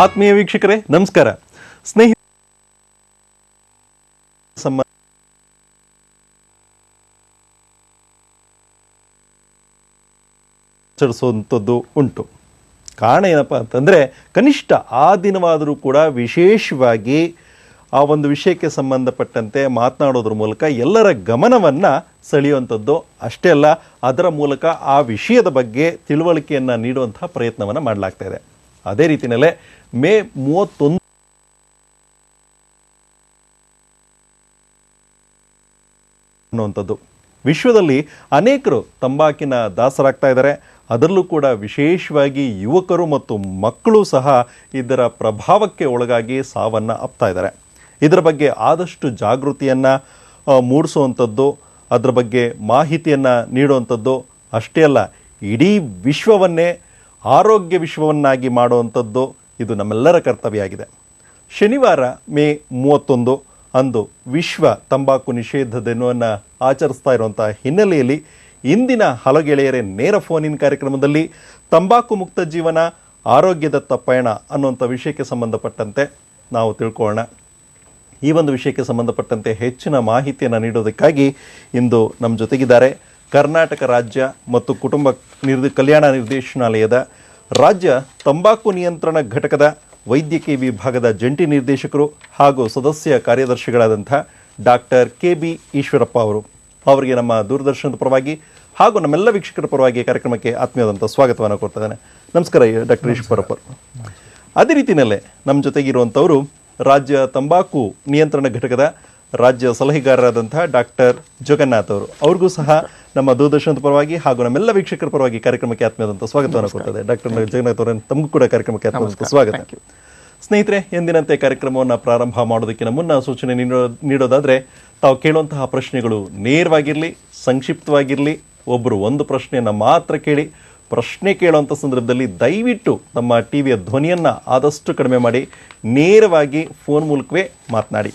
ಆತ್ಮೀಯ ವೀಕ್ಷಕರೇ ನಮಸ್ಕಾರ. ಸ್ನೇಹಿತ ಆಚರಿಸುವಂಥದ್ದು ಉಂಟು. ಕಾರಣ ಏನಪ್ಪ ಅಂತಂದರೆ, ಕನಿಷ್ಠ ಆ ದಿನವಾದರೂ ಕೂಡ ವಿಶೇಷವಾಗಿ ಆ ಒಂದು ವಿಷಯಕ್ಕೆ ಸಂಬಂಧಪಟ್ಟಂತೆ ಮಾತನಾಡೋದ್ರ ಮೂಲಕ ಎಲ್ಲರ ಗಮನವನ್ನು ಸೆಳೆಯುವಂಥದ್ದು ಅಷ್ಟೇ ಅಲ್ಲ, ಅದರ ಮೂಲಕ ಆ ವಿಷಯದ ಬಗ್ಗೆ ತಿಳುವಳಿಕೆಯನ್ನು ನೀಡುವಂತಹ ಪ್ರಯತ್ನವನ್ನು ಮಾಡಲಾಗ್ತಾ ಇದೆ. ಅದೇ ರೀತಿಯಲ್ಲೇ ಮೇ 31 ಅನ್ನುವಂಥದ್ದು ವಿಶ್ವದಲ್ಲಿ ಅನೇಕರು ತಂಬಾಕಿನ ದಾಸರಾಗ್ತಾ ಇದ್ದಾರೆ. ಅದರಲ್ಲೂ ಕೂಡ ವಿಶೇಷವಾಗಿ ಯುವಕರು ಮತ್ತು ಮಕ್ಕಳು ಸಹ ಇದರ ಪ್ರಭಾವಕ್ಕೆ ಒಳಗಾಗಿ ಸಾವನ್ನು ಅಪ್ತಾ ಇದ್ದಾರೆ. ಇದರ ಬಗ್ಗೆ ಆದಷ್ಟು ಜಾಗೃತಿಯನ್ನು ಮೂಡಿಸುವಂಥದ್ದು, ಅದರ ಬಗ್ಗೆ ಮಾಹಿತಿಯನ್ನು ನೀಡುವಂಥದ್ದು ಅಷ್ಟೇ ಅಲ್ಲ, ಇಡೀ ವಿಶ್ವವನ್ನೇ ಆರೋಗ್ಯ ವಿಶ್ವವನ್ನಾಗಿ ಮಾಡುವಂಥದ್ದು ಇದು ನಮ್ಮೆಲ್ಲರ ಕರ್ತವ್ಯ ಆಗಿದೆ. ಶನಿವಾರ ಮೇ 31 ಅಂದು ವಿಶ್ವ ತಂಬಾಕು ನಿಷೇಧ ದಿನವನ್ನು ಆಚರಿಸ್ತಾ ಇರುವಂಥ ಹಿನ್ನೆಲೆಯಲ್ಲಿ ಇಂದಿನ ಹಲೋ ಗೆಳೆಯರೇ ನೇರ ಫೋನ್ ಕಾರ್ಯಕ್ರಮದಲ್ಲಿ ತಂಬಾಕು ಮುಕ್ತ ಜೀವನ ಆರೋಗ್ಯದತ್ತ ಪಯಣ ಅನ್ನುವಂಥ ವಿಷಯಕ್ಕೆ ಸಂಬಂಧಪಟ್ಟಂತೆ ನಾವು ತಿಳ್ಕೊಳ್ಳೋಣ. ಈ ಒಂದು ವಿಷಯಕ್ಕೆ ಸಂಬಂಧಪಟ್ಟಂತೆ ಹೆಚ್ಚಿನ ಮಾಹಿತಿಯನ್ನು ನೀಡೋದಕ್ಕಾಗಿ ಇಂದು ನಮ್ಮ ಜೊತೆಗಿದ್ದಾರೆ ಕರ್ನಾಟಕ ರಾಜ್ಯ ಮತ್ತು ಕುಟುಂಬ ಕಲ್ಯಾಣ ನಿರ್ದೇಶನಾಲಯದ ರಾಜ್ಯ ತಂಬಾಕು ನಿಯಂತ್ರಣ ಘಟಕದ ವೈದ್ಯಕೀಯ ವಿಭಾಗದ ಜಂಟಿ ನಿರ್ದೇಶಕರು ಹಾಗೂ ಸದಸ್ಯ ಕಾರ್ಯದರ್ಶಿಗಳಾದಂಥ ಡಾಕ್ಟರ್ KB ಈಶ್ವರಪ್ಪ ಅವರಿಗೆ ನಮ್ಮ ದೂರದರ್ಶನದ ಪರವಾಗಿ ಹಾಗೂ ನಮ್ಮೆಲ್ಲ ವೀಕ್ಷಕರ ಪರವಾಗಿ ಕಾರ್ಯಕ್ರಮಕ್ಕೆ ಆತ್ಮೀಯವಾದಂಥ ಸ್ವಾಗತವನ್ನು ಕೊಡ್ತಿದ್ದೇನೆ. ನಮಸ್ಕಾರ ಡಾಕ್ಟರ್ ಈಶ್ವರಪ್ಪ. ಅದೇ ರೀತಿಯಲ್ಲೇ ನಮ್ಮ ಜೊತೆಗಿರುವಂಥವರು ರಾಜ್ಯ ತಂಬಾಕು ನಿಯಂತ್ರಣ ಘಟಕದ ರಾಜ್ಯ ಸಲಹೆಗಾರರಾದಂಥ ಡಾಕ್ಟರ್ ಜಗನ್ನಾಥ್ ಅವ್ರಿಗೂ ಸಹ ನಮ್ಮ ದೂರದರ್ಶನದ ಪರವಾಗಿ ಹಾಗೂ ನಮ್ಮೆಲ್ಲ ವೀಕ್ಷಕರ ಪರವಾಗಿ ಕಾರ್ಯಕ್ರಮಕ್ಕೆ ಆತ್ಮೀಯವಾದಂಥ ಸ್ವಾಗತವನ್ನು ಕೊಡ್ತದೆ. ಡಾಕ್ಟರ್ ಜಗನ್ನಾಥ್ ಅವರೇ, ತಮಗೂ ಕೂಡ ಕಾರ್ಯಕ್ರಮಕ್ಕೆ ಆತ್ಮೀಯವಾದಂಥ ಸ್ವಾಗತ. ಸ್ನೇಹಿತರೆ, ಎಂದಿನಂತೆ ಕಾರ್ಯಕ್ರಮವನ್ನು ಪ್ರಾರಂಭ ಮಾಡೋದಕ್ಕಿಂತ ಮುನ್ನ ಸೂಚನೆ ನೀಡೋದಾದರೆ, ತಾವು ಕೇಳುವಂತಹ ಪ್ರಶ್ನೆಗಳು ನೇರವಾಗಿರಲಿ, ಸಂಕ್ಷಿಪ್ತವಾಗಿರಲಿ, ಒಬ್ಬರು ಒಂದು ಪ್ರಶ್ನೆಯನ್ನು ಮಾತ್ರ ಕೇಳಿ. ಪ್ರಶ್ನೆ ಕೇಳುವಂಥ ಸಂದರ್ಭದಲ್ಲಿ ದಯವಿಟ್ಟು ನಮ್ಮ ಟಿವಿಯ ಧ್ವನಿಯನ್ನು ಆದಷ್ಟು ಕಡಿಮೆ ಮಾಡಿ ನೇರವಾಗಿ ಫೋನ್ ಮೂಲಕವೇ ಮಾತನಾಡಿ.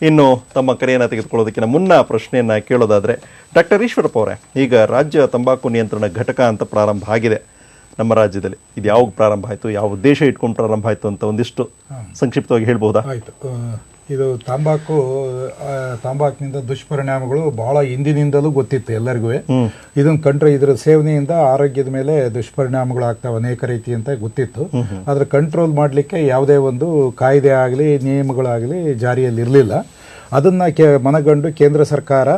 ಇನ್ನು ತಮ್ಮ ಕರೆಯನ್ನು ತೆಗೆದುಕೊಳ್ಳೋದಕ್ಕಿಂತ ಮುನ್ನ ಪ್ರಶ್ನೆಯನ್ನು ಕೇಳೋದಾದರೆ, ಡಾಕ್ಟರ್ ಈಶ್ವರಪ್ಪ ಅವರೇ, ಈಗ ರಾಜ್ಯ ತಂಬಾಕು ನಿಯಂತ್ರಣ ಘಟಕ ಅಂತ ಪ್ರಾರಂಭ ಆಗಿದೆ ನಮ್ಮ ರಾಜ್ಯದಲ್ಲಿ. ಇದು ಯಾವಾಗ ಪ್ರಾರಂಭ ಆಯಿತು, ಯಾವ ಉದ್ದೇಶ ಇಟ್ಕೊಂಡು ಪ್ರಾರಂಭ ಆಯಿತು ಅಂತ ಒಂದಿಷ್ಟು ಸಂಕ್ಷಿಪ್ತವಾಗಿ ಹೇಳ್ಬೋದಾ? ಆಯಿತು. ಇದು ತಂಬಾಕಿನಿಂದ ದುಷ್ಪರಿಣಾಮಗಳು ಬಹಳ ಹಿಂದಿನಿಂದಲೂ ಗೊತ್ತಿತ್ತು ಎಲ್ಲರಿಗೂ. ಇದನ್ನು ಕಂಟ್ರೋಲ್, ಇದರ ಸೇವನೆಯಿಂದ ಆರೋಗ್ಯದ ಮೇಲೆ ದುಷ್ಪರಿಣಾಮಗಳು ಆಗ್ತಾವೆ ಅನೇಕ ರೀತಿ ಅಂತ ಗೊತ್ತಿತ್ತು. ಆದರೆ ಕಂಟ್ರೋಲ್ ಮಾಡಲಿಕ್ಕೆ ಯಾವುದೇ ಒಂದು ಕಾಯ್ದೆ ಆಗಲಿ ನಿಯಮಗಳಾಗಲಿ ಜಾರಿಯಲ್ಲಿ ಇರಲಿಲ್ಲ. ಅದನ್ನು ಮನಗಂಡು ಕೇಂದ್ರ ಸರ್ಕಾರ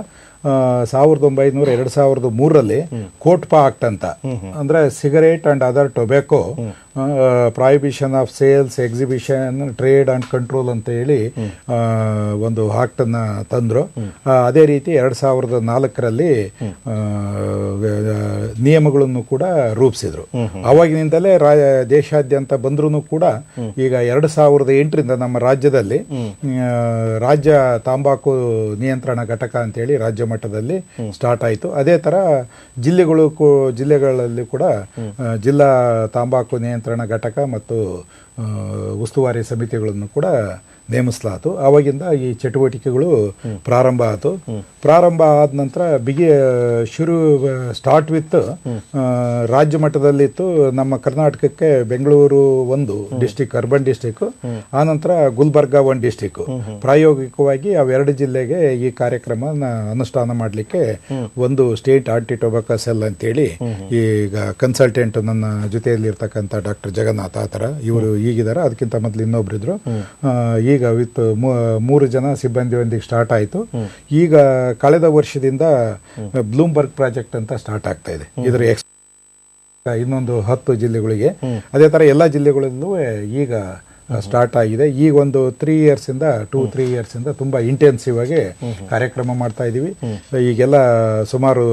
2003ರಲ್ಲಿ ಕೋಟ್ಪಾ ಆಕ್ಟ್ ಅಂತ, ಅಂದರೆ cigarette and other tobacco prohibition of sales, exhibition, trade and control ಅಂತ ಹೇಳಿ ಒಂದು ಆಕ್ಟನ್ನು ತಂದರು. ಅದೇ ರೀತಿ 2004ರಲ್ಲಿ ನಿಯಮಗಳನ್ನು ಕೂಡ ರೂಪಿಸಿದ್ರು. ಅವಾಗಿನಿಂದಲೇ ದೇಶಾದ್ಯಂತ ಬಂದ್ರೂ ಕೂಡ ಈಗ 2008ರಿಂದ ನಮ್ಮ ರಾಜ್ಯದಲ್ಲಿ ರಾಜ್ಯ ತಂಬಾಕು ನಿಯಂತ್ರಣ ಘಟಕ ಅಂತೇಳಿ ರಾಜ್ಯ ಮಟ್ಟದಲ್ಲಿ ಸ್ಟಾರ್ಟ್ ಆಯಿತು. ಅದೇ ಥರ ಜಿಲ್ಲೆಗಳಲ್ಲಿ ಕೂಡ ಜಿಲ್ಲಾ ತಂಬಾಕು ನಿಯಂತ್ರಣ ಘಟಕ ಮತ್ತು ಉಸ್ತುವಾರಿ ಸಮಿತಿಗಳನ್ನು ಕೂಡ ನೇಮಿಸಲಾಯಿತು. ಆವಾಗಿಂದ ಈ ಚಟುವಟಿಕೆಗಳು ಪ್ರಾರಂಭ ಆಯಿತು. ಪ್ರಾರಂಭ ಆದ ನಂತರ ಸ್ಟಾರ್ಟ್ ವಿತ್ ರಾಜ್ಯ ಮಟ್ಟದಲ್ಲಿತ್ತು. ನಮ್ಮ ಕರ್ನಾಟಕಕ್ಕೆ ಬೆಂಗಳೂರು ಒಂದು ಡಿಸ್ಟಿಕ್, ಅರ್ಬನ್ ಡಿಸ್ಟಿಕ್, ಆನಂತರ ಗುಲ್ಬರ್ಗ ಒಂದು ಡಿಸ್ಟಿಕ್. ಪ್ರಾಯೋಗಿಕವಾಗಿ ಅವೆರಡು ಜಿಲ್ಲೆಗೆ ಈ ಕಾರ್ಯಕ್ರಮನ ಅನುಷ್ಠಾನ ಮಾಡಲಿಕ್ಕೆ ಒಂದು ಸ್ಟೇಟ್ ಆಂಟಿ ಟೊಬ್ಯಾಕೋ ಸೆಲ್ ಅಂತೇಳಿ ಈಗ ಕನ್ಸಲ್ಟೆಂಟ್ ನನ್ನ ಜೊತೆಯಲ್ಲಿರ್ತಕ್ಕಂಥ ಡಾಕ್ಟರ್ ಜಗನ್ನಾಥ್ ಆ ಥರ ಇವರು ಈಗಿದ್ದಾರೆ. ಅದಕ್ಕಿಂತ ಮೊದಲು ಇನ್ನೊಬ್ಬರಿದ್ರು. ಈಗ ವಿತ್ 3 ಜನ ಸಿಬ್ಬಂದಿಯೊಂದಿಗೆ ಸ್ಟಾರ್ಟ್ ಆಯಿತು. ಈಗ ಕಳೆದ ವರ್ಷದಿಂದ ಬ್ಲೂಮ್ಬರ್ಗ್ ಪ್ರಾಜೆಕ್ಟ್ ಅಂತ ಸ್ಟಾರ್ಟ್ ಆಗ್ತಾ ಇದೆ. ಇದರ ಇನ್ನೊಂದು 10 ಜಿಲ್ಲೆಗಳಿಗೆ, ಅದೇ ಥರ ಎಲ್ಲ ಜಿಲ್ಲೆಗಳಲ್ಲೂ ಈಗ ಸ್ಟಾರ್ಟ್ ಆಗಿದೆ. ಈಗ ಒಂದು 2-3 ಇಯರ್ಸಿಂದ ತುಂಬ ಇಂಟೆನ್ಸಿವ್ ಆಗಿ ಕಾರ್ಯಕ್ರಮ ಮಾಡ್ತಾ ಇದ್ದೀವಿ. ಈಗೆಲ್ಲ ಸುಮಾರು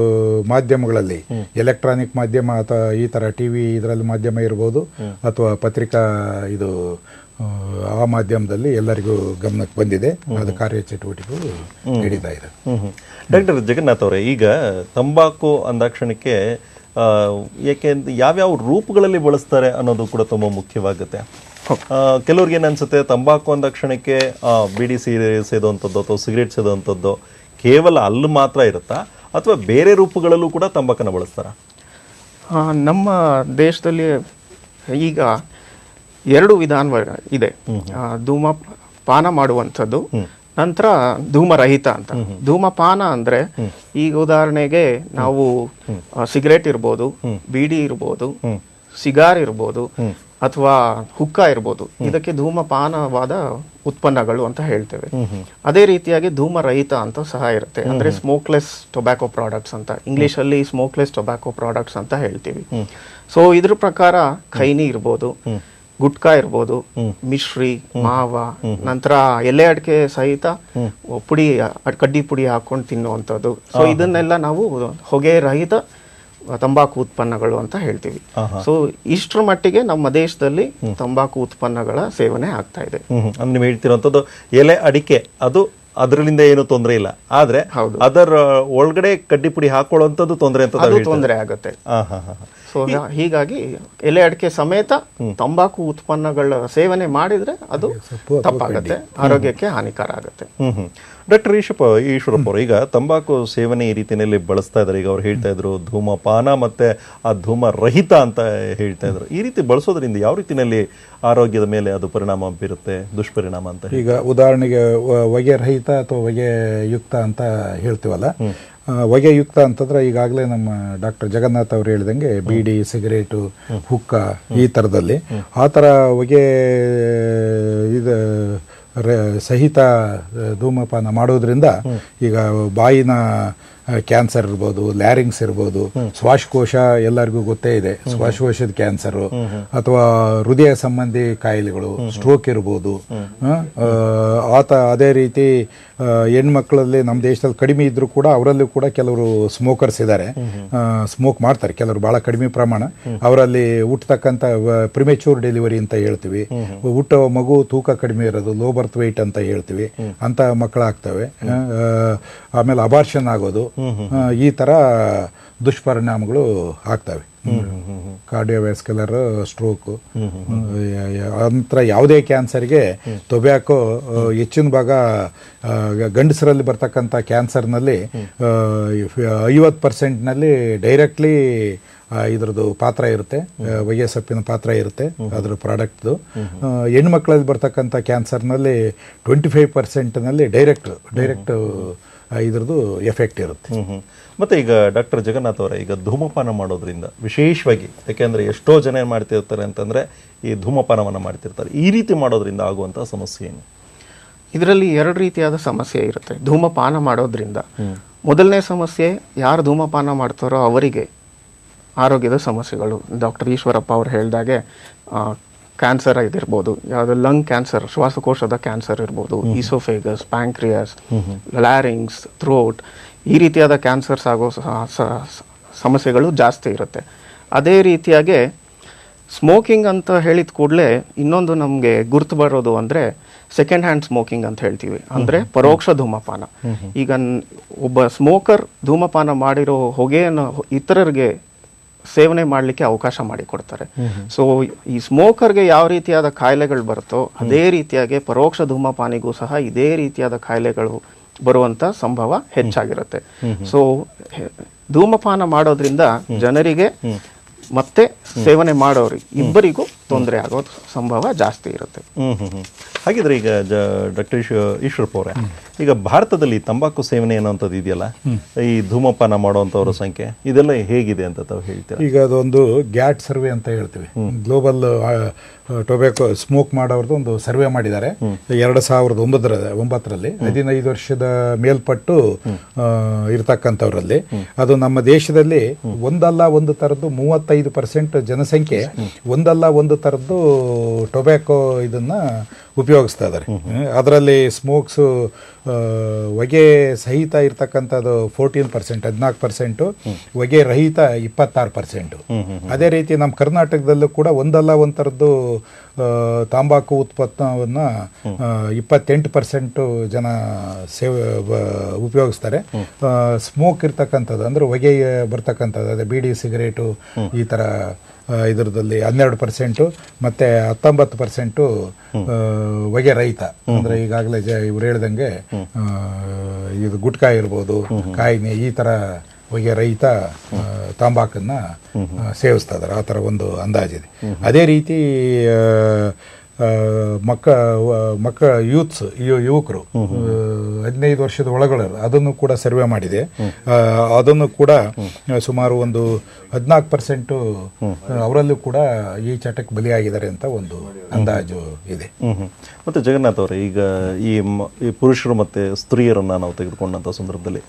ಮಾಧ್ಯಮಗಳಲ್ಲಿ, ಎಲೆಕ್ಟ್ರಾನಿಕ್ ಮಾಧ್ಯಮ ಅಥವಾ ಈ ಥರ TV ಇದರಲ್ಲಿ ಮಾಧ್ಯಮ ಇರ್ಬೋದು, ಅಥವಾ ಪತ್ರಿಕಾ ಇದು ಆ ಮಾಧ್ಯಮದಲ್ಲಿ ಎಲ್ಲರಿಗೂ ಗಮನಕ್ಕೆ ಬಂದಿದೆ. ಅದು ಕಾರ್ಯಚಟುವಟಿಕೆಗಳು ನಡೀತಾ ಇದೆ. ಡಾಕ್ಟರ್ ಜಗನ್ನಾಥ್ ಅವರೇ, ಈಗ ತಂಬಾಕು ಅಂದಾಕ್ಷಣಕ್ಕೆ ಯಾವ್ಯಾವ ರೂಪಗಳಲ್ಲಿ ಬಳಸ್ತಾರೆ ಅನ್ನೋದು ಕೂಡ ತುಂಬ ಮುಖ್ಯವಾಗುತ್ತೆ. ಕೆಲವ್ರಿಗೆ ಏನು ಅನ್ಸುತ್ತೆ, ತಂಬಾಕು ಅಂದಾಕ್ಷಣಕ್ಕೆ ಬಿಡಿ ಸೇದುವಂಥದ್ದು ಅಥವಾ ಸಿಗರೇಟ್ ಸೇದುವಂಥದ್ದು ಕೇವಲ ಅಲ್ಲಿ ಮಾತ್ರ ಇರುತ್ತಾ, ಅಥವಾ ಬೇರೆ ರೂಪಗಳಲ್ಲೂ ಕೂಡ ತಂಬಾಕನ್ನು ಬಳಸ್ತಾರಾ? ನಮ್ಮ ದೇಶದಲ್ಲಿ ಈಗ ಎರಡು ವಿಧಾನ ಇದೆ. ಧೂಮಪಾನ ಮಾಡುವಂಥದ್ದು, ನಂತರ ಧೂಮರಹಿತ ಅಂತ. ಧೂಮಪಾನ ಅಂದ್ರೆ ಈಗ ಉದಾಹರಣೆಗೆ ನಾವು ಸಿಗರೇಟ್ ಇರ್ಬೋದು, ಬೀಡಿ ಇರ್ಬೋದು, ಸಿಗಾರ್ ಇರ್ಬೋದು, ಅಥವಾ ಹುಕ್ಕ ಇರ್ಬೋದು. ಇದಕ್ಕೆ ಧೂಮಪಾನವಾದ ಉತ್ಪನ್ನಗಳು ಅಂತ ಹೇಳ್ತೇವೆ. ಅದೇ ರೀತಿಯಾಗಿ ಧೂಮರಹಿತ ಅಂತ ಸಹ ಇರುತ್ತೆ. ಅಂದ್ರೆ ಸ್ಮೋಕ್ಲೆಸ್ ಟೊಬ್ಯಾಕೋ ಪ್ರಾಡಕ್ಟ್ಸ್ ಅಂತ, ಇಂಗ್ಲಿಷ್ ಅಲ್ಲಿ ಸ್ಮೋಕ್ಲೆಸ್ ಟೊಬ್ಯಾಕೋ ಪ್ರಾಡಕ್ಟ್ಸ್ ಅಂತ ಹೇಳ್ತೀವಿ. ಸೊ ಇದ್ರ ಪ್ರಕಾರ ಖೈನಿ ಇರ್ಬೋದು, ಗುಟ್ಕಾ ಇರ್ಬೋದು, ಮಿಶ್ರಿ, ಮಾವ, ನಂತರ ಎಲೆ ಅಡಿಕೆ ಸಹಿತ ಪುಡಿ, ಕಡ್ಡಿ ಪುಡಿ ಹಾಕೊಂಡು ತಿನ್ನುವಂಥದ್ದು. ಸೊ ಇದನ್ನೆಲ್ಲ ನಾವು ಹೊಗೆ ರಹಿತ ತಂಬಾಕು ಉತ್ಪನ್ನಗಳು ಅಂತ ಹೇಳ್ತೀವಿ. ಸೊ ಇಷ್ಟರ ಮಟ್ಟಿಗೆ ನಮ್ಮ ದೇಶದಲ್ಲಿ ತಂಬಾಕು ಉತ್ಪನ್ನಗಳ ಸೇವನೆ ಆಗ್ತಾ ಇದೆ. ನೀವು ಹೇಳ್ತಿರೋಂಥದ್ದು ಎಲೆ ಅಡಿಕೆ, ಅದು ಅದರಿಂದ ಏನು ತೊಂದರೆ ಇಲ್ಲ, ಆದ್ರೆ ಅದರ ಒಳಗಡೆ ಕಡ್ಡಿ ಪುಡಿ ಹಾಕೊಳ್ಳುವಂಥದ್ದು ತೊಂದರೆ ಅಂತ ತೊಂದರೆ ಆಗುತ್ತೆ. ಸೊ ಹೀಗಾಗಿ ಎಲೆ ಅಡಿಕೆ ಸಮೇತ ತಂಬಾಕು ಉತ್ಪನ್ನಗಳ ಸೇವನೆ ಮಾಡಿದ್ರೆ ಅದು ತಪ್ಪಾಗುತ್ತೆ, ಆರೋಗ್ಯಕ್ಕೆ ಹಾನಿಕಾರ ಆಗುತ್ತೆ. ಡಾಕ್ಟರ್ ಈಶ್ವರಪ್ಪ ಅವರು, ಈಗ ತಂಬಾಕು ಸೇವನೆ ಈ ರೀತಿಯಲ್ಲಿ ಬಳಸ್ತಾ ಇದ್ದಾರೆ. ಈಗ ಅವ್ರು ಹೇಳ್ತಾ ಇದ್ರು ಧೂಮಪಾನ ಮತ್ತೆ ಆ ಧೂಮರಹಿತ ಅಂತ ಹೇಳ್ತಾ ಇದ್ರು. ಈ ರೀತಿ ಬಳಸೋದ್ರಿಂದ ಯಾವ ರೀತಿಯಲ್ಲಿ ಆರೋಗ್ಯದ ಮೇಲೆ ಅದು ಪರಿಣಾಮ ಬೀರುತ್ತೆ, ದುಷ್ಪರಿಣಾಮ ಅಂತ? ಈಗ ಉದಾಹರಣೆಗೆ ಹೊಗೆ ರಹಿತ ಅಥವಾ ಹೊಗೆ ಯುಕ್ತ ಅಂತ ಹೇಳ್ತೀವಲ್ಲ, ಹೊಗೆ ಯುಕ್ತ ಅಂತಂದ್ರೆ ಈಗಾಗಲೇ ನಮ್ಮ ಡಾಕ್ಟರ್ ಜಗನ್ನಾಥ್ ಅವರು ಹೇಳಿದಂಗೆ ಬೀಡಿ, ಸಿಗರೇಟು, ಹುಕ್ಕ ಈ ಥರದಲ್ಲಿ ಆ ಥರ ಹೊಗೆ ಇದು ಸಹಿತ ಧೂಮಪಾನ ಮಾಡೋದ್ರಿಂದ ಈಗ ಬಾಯಿನ ಕ್ಯಾನ್ಸರ್ ಇರ್ಬೋದು, ಲ್ಯಾರಿಂಗ್ಸ್ ಇರ್ಬೋದು, ಶ್ವಾಸಕೋಶ ಎಲ್ಲರಿಗೂ ಗೊತ್ತೇ ಇದೆ, ಶ್ವಾಸಕೋಶದ ಕ್ಯಾನ್ಸರು ಅಥವಾ ಹೃದಯ ಸಂಬಂಧಿ ಕಾಯಿಲೆಗಳು, ಸ್ಟ್ರೋಕ್ ಇರ್ಬೋದು. ಅದೇ ರೀತಿ ಹೆಣ್ಮಕ್ಳಲ್ಲಿ ನಮ್ಮ ದೇಶದಲ್ಲಿ ಕಡಿಮೆ ಇದ್ರೂ ಕೂಡ ಅವರಲ್ಲೂ ಕೂಡ ಕೆಲವರು ಸ್ಮೋಕರ್ಸ್ ಇದ್ದಾರೆ, ಸ್ಮೋಕ್ ಮಾಡ್ತಾರೆ ಕೆಲವರು, ಬಹಳ ಕಡಿಮೆ ಪ್ರಮಾಣ. ಅವರಲ್ಲಿ ಹುಟ್ಟತಕ್ಕಂಥ ಪ್ರಿಮೆಚೂರ್ ಡೆಲಿವರಿ ಅಂತ ಹೇಳ್ತೀವಿ, ಹುಟ್ಟೋ ಮಗು ತೂಕ ಕಡಿಮೆ ಇರೋದು, ಲೋ ಬರ್ತ್ ವೆಯ್ಟ್ ಅಂತ ಹೇಳ್ತೀವಿ, ಅಂತ ಮಕ್ಕಳಾಗ್ತವೆ. ಆಮೇಲೆ ಅಬಾರ್ಷನ್ ಆಗೋದು, ಈ ತರ ದುಷ್ಪರಿಣಾಮಗಳು ಆಗ್ತವೆ. ಕಾರ್ಡಿಯೋವ್ಯಾಸ್ಕ್ಯುಲರ್, ಸ್ಟ್ರೋಕು, ನಂತರ ಯಾವುದೇ ಕ್ಯಾನ್ಸರ್ಗೆ ಟೊಬ್ಯಾಕೋ ಹೆಚ್ಚಿನ ಭಾಗ ಗಂಡಸರಲ್ಲಿ ಬರ್ತಕ್ಕಂಥ ಕ್ಯಾನ್ಸರ್ನಲ್ಲಿ 50% ಡೈರೆಕ್ಟ್ಲಿ ಇದ್ರದ್ದು ಪಾತ್ರ ಇರುತ್ತೆ, ಹೊಗೆ ಸೊಪ್ಪಿನ ಪಾತ್ರ ಇರುತ್ತೆ ಅದ್ರ ಪ್ರಾಡಕ್ಟ್ದು. ಹೆಣ್ಮಕ್ಳಲ್ಲಿ ಬರ್ತಕ್ಕಂಥ ಕ್ಯಾನ್ಸರ್ನಲ್ಲಿ 25% ಡೈರೆಕ್ಟ್ ಇದ್ರದ್ದು ಎಫೆಕ್ಟ್ ಇರುತ್ತೆ. ಮತ್ತೆ ಈಗ ಡಾಕ್ಟರ್ ಜಗನ್ನಾಥ್ ಅವರ, ಈಗ ಧೂಮಪಾನ ಮಾಡೋದ್ರಿಂದ ವಿಶೇಷವಾಗಿ, ಯಾಕೆಂದ್ರೆ ಎಷ್ಟೋ ಜನ ಏನು ಮಾಡ್ತಿರ್ತಾರೆ ಅಂತಂದ್ರೆ ಈ ಧೂಮಪಾನವನ್ನು ಮಾಡ್ತಿರ್ತಾರೆ, ಈ ರೀತಿ ಮಾಡೋದ್ರಿಂದ ಆಗುವಂತಹ ಸಮಸ್ಯೆ ಏನು? ಇದರಲ್ಲಿ ಎರಡು ರೀತಿಯಾದ ಸಮಸ್ಯೆ ಇರುತ್ತೆ ಧೂಮಪಾನ ಮಾಡೋದ್ರಿಂದ. ಮೊದಲನೇ ಸಮಸ್ಯೆ, ಯಾರು ಧೂಮಪಾನ ಮಾಡ್ತಾರೋ ಅವರಿಗೆ ಆರೋಗ್ಯದ ಸಮಸ್ಯೆಗಳು. ಡಾಕ್ಟರ್ ಈಶ್ವರಪ್ಪ ಅವರು ಹೇಳಿದಾಗೆ ಕ್ಯಾನ್ಸರ್ ಆಗಿರ್ಬೋದು, ಯಾವುದು ಲಂಗ್ ಕ್ಯಾನ್ಸರ್, ಶ್ವಾಸಕೋಶದ ಕ್ಯಾನ್ಸರ್ ಇರ್ಬೋದು, ಈಸೋಫೇಗಸ್, ಪ್ಯಾಂಕ್ರಿಯಾಸ್, ಲ್ಯಾರಿಂಗ್ಸ್, ಥ್ರೋಟ್, ಈ ರೀತಿಯಾದ ಕ್ಯಾನ್ಸರ್ಸ್ ಆಗೋ ಸಮಸ್ಯೆಗಳು ಜಾಸ್ತಿ ಇರುತ್ತೆ. ಅದೇ ರೀತಿಯಾಗಿ ಸ್ಮೋಕಿಂಗ್ ಅಂತ ಹೇಳಿದ ಕೂಡಲೇ ಇನ್ನೊಂದು ನಮಗೆ ಗುರ್ತು ಬರೋದು ಅಂದರೆ ಸೆಕೆಂಡ್ ಹ್ಯಾಂಡ್ ಸ್ಮೋಕಿಂಗ್ ಅಂತ ಹೇಳ್ತೀವಿ, ಅಂದರೆ ಪರೋಕ್ಷ ಧೂಮಪಾನ. ಈಗ ಒಬ್ಬ ಸ್ಮೋಕರ್ ಧೂಮಪಾನ ಮಾಡಿರೋ ಹೊಗೆಯನ್ನು ಇತರರಿಗೆ ಸೇವನೆ ಮಾಡಲಿಕ್ಕೆ ಅವಕಾಶ ಮಾಡಿಕೊಡ್ತಾರೆ. ಸೊ ಈ ಸ್ಮೋಕರ್ಗೆ ಯಾವ ರೀತಿಯಾದ ಕಾಯಿಲೆಗಳು ಬರುತ್ತೋ ಅದೇ ರೀತಿಯಾಗಿ ಪರೋಕ್ಷ ಧೂಮಪಾನಿಗೂ ಸಹ ಇದೇ ರೀತಿಯಾದ ಕಾಯಿಲೆಗಳು ಬರುವಂತ ಸಂಭವ ಹೆಚ್ಚಾಗಿರುತ್ತೆ. ಸೊ ಧೂಮಪಾನ ಮಾಡೋದ್ರಿಂದ ಜನರಿಗೆ ಮತ್ತೆ ಸೇವನೆ ಮಾಡೋರಿಗೆ ಇಬ್ಬರಿಗೂ ತೊಂದರೆ ಆಗೋ ಸಂಭವ ಜಾಸ್ತಿ ಇರುತ್ತೆ. ಹಾಗಿದ್ರೆ ಈಗ ಡಾಕ್ಟರ್ ಈಶ್ವರಪ್ಪ ಅವರೇ, ಈಗ ಭಾರತದಲ್ಲಿ ತಂಬಾಕು ಸೇವನೆ ಅನ್ನೋಂಥದ್ದು ಇದೆಯಲ್ಲ, ಈ ಧೂಮಪಾನ ಮಾಡುವಂಥವ್ರ ಸಂಖ್ಯೆ ಇದೆಲ್ಲ ಹೇಗಿದೆ ಅಂತ ತಾವು ಹೇಳ್ತೀರಾ? ಈಗ ಅದೊಂದು ಗ್ಯಾಟ್ ಸರ್ವೆ ಅಂತ ಹೇಳ್ತೀವಿ, ಗ್ಲೋಬಲ್ ಟೊಬ್ಯಾಕೋ ಸ್ಮೋಕ್ ಮಾಡೋರ್ದು ಒಂದು ಸರ್ವೆ ಮಾಡಿದ್ದಾರೆ 2009ರಲ್ಲಿ. 15 ವರ್ಷದ ಮೇಲ್ಪಟ್ಟು ಇರ್ತಕ್ಕಂಥವ್ರಲ್ಲಿ ಅದು ನಮ್ಮ ದೇಶದಲ್ಲಿ ಒಂದಲ್ಲ ಒಂದು ಥರದ್ದು 35% ಜನಸಂಖ್ಯೆ ಒಂದಲ್ಲ ಒಂದು ಥರದ್ದು ಟೊಬ್ಯಾಕೋ ಇದನ್ನ ಉಪಯೋಗಿಸ್ತಾ ಇದ್ದಾರೆ. ಅದರಲ್ಲಿ ಸ್ಮೋಕ್ಸು ಹೊಗೆ ಸಹಿತ ಇರ್ತಕ್ಕಂಥದ್ದು 14%, 14%, ಹೊಗೆ ರಹಿತ 26%. ಅದೇ ರೀತಿ ನಮ್ಮ ಕರ್ನಾಟಕದಲ್ಲೂ ಕೂಡ ಒಂದಲ್ಲ ಒಂದು ಥರದ್ದು ತಂಬಾಕು ಉತ್ಪನ್ನವನ್ನು 28% ಜನ ಉಪಯೋಗಿಸ್ತಾರೆ. ಸ್ಮೋಕ್ ಇರ್ತಕ್ಕಂಥದ್ದು ಅಂದರೆ ಹೊಗೆ ಬರ್ತಕ್ಕಂಥದ್ದು, ಅದೇ ಬೀಡಿ, ಸಿಗರೇಟು ಈ ಥರ ಇದರದಲ್ಲಿ 12%, ಮತ್ತೆ 19% ಹೊಗೆ ರಹಿತ ಅಂದರೆ ಈಗಾಗಲೇ ಇವ್ರು ಹೇಳ್ದಂಗೆ ಇದು ಗುಟ್ಕಾ ಇರ್ಬೋದು, ಕಾಯಿನೆ, ಈ ಥರ ಹೊಗೆ ರಹಿತ ತಂಬಾಕನ್ನು ಸೇವಿಸ್ತಾ ಇದ್ದಾರೆ. ಆ ಥರ ಒಂದು ಅಂದಾಜಿದೆ. ಅದೇ ರೀತಿ ಮಕ್ಕ ಯೂತ್ಸ್ ಯುವಕರು 15 ವರ್ಷದ ಒಳಗಡೆ ಅದನ್ನು ಕೂಡ ಸರ್ವೆ ಮಾಡಿದೆ. ಅದನ್ನು ಕೂಡ ಸುಮಾರು ಒಂದು 14% ಅವರಲ್ಲೂ ಕೂಡ ಈ ಚಟಕ್ಕೆ ಬಲಿಯಾಗಿದ್ದಾರೆ ಅಂತ ಒಂದು ಅಂದಾಜು ಇದೆ. ಮತ್ತೆ ಜಗನ್ನಾಥ್ ಅವರೇ, ಈಗ ಈ ಪುರುಷರು ಮತ್ತೆ ಸ್ತ್ರೀಯರನ್ನ ನಾವು ತೆಗೆದುಕೊಂಡಂತ ಸಂದರ್ಭದಲ್ಲಿ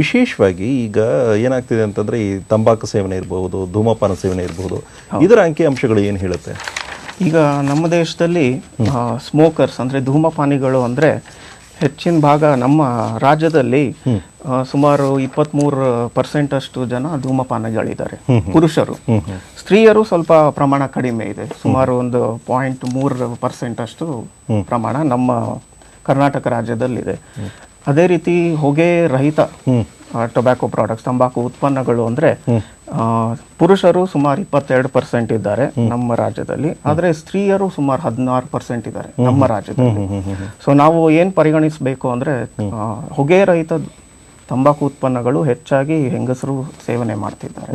ವಿಶೇಷವಾಗಿ ಈಗ ಏನಾಗ್ತಿದೆ ಅಂತಂದ್ರೆ ಈ ತಂಬಾಕು ಸೇವನೆ ಇರಬಹುದು, ಧೂಮಪಾನ ಸೇವನೆ ಇರಬಹುದು, ಇದರ ಅಂಕಿಅಂಶಗಳು ಏನು ಹೇಳುತ್ತೆ? ಈಗ ನಮ್ಮ ದೇಶದಲ್ಲಿ ಸ್ಮೋಕರ್ಸ್ ಅಂದರೆ ಧೂಮಪಾನಿಗಳು ಅಂದರೆ ಹೆಚ್ಚಿನ ಭಾಗ ನಮ್ಮ ರಾಜ್ಯದಲ್ಲಿ ಸುಮಾರು 23% ಅಷ್ಟು ಜನ ಧೂಮಪಾನಿಗಳಿದ್ದಾರೆ ಪುರುಷರು. ಸ್ತ್ರೀಯರು ಸ್ವಲ್ಪ ಪ್ರಮಾಣ ಕಡಿಮೆ ಇದೆ, ಸುಮಾರು ಒಂದು 0.3% ಅಷ್ಟು ಪ್ರಮಾಣ ನಮ್ಮ ಕರ್ನಾಟಕ ರಾಜ್ಯದಲ್ಲಿದೆ. ಅದೇ ರೀತಿ ಹೊಗೆ ರಹಿತ ಟೊಬ್ಯಾಕೊ ಪ್ರಾಡಕ್ಟ್ಸ್, ತಂಬಾಕು ಉತ್ಪನ್ನಗಳು ಅಂದರೆ ಪುರುಷರು ಸುಮಾರು 22% ಇದ್ದಾರೆ ನಮ್ಮ ರಾಜ್ಯದಲ್ಲಿ, ಆದರೆ ಸ್ತ್ರೀಯರು ಸುಮಾರು 16% ಇದ್ದಾರೆ ನಮ್ಮ ರಾಜ್ಯದಲ್ಲಿ. ಸೊ ನಾವು ಏನು ಪರಿಗಣಿಸಬೇಕು ಅಂದರೆ ಹೊಗೆ ರಹಿತ ತಂಬಾಕು ಉತ್ಪನ್ನಗಳು ಹೆಚ್ಚಾಗಿ ಹೆಂಗಸರು ಸೇವನೆ ಮಾಡ್ತಿದ್ದಾರೆ.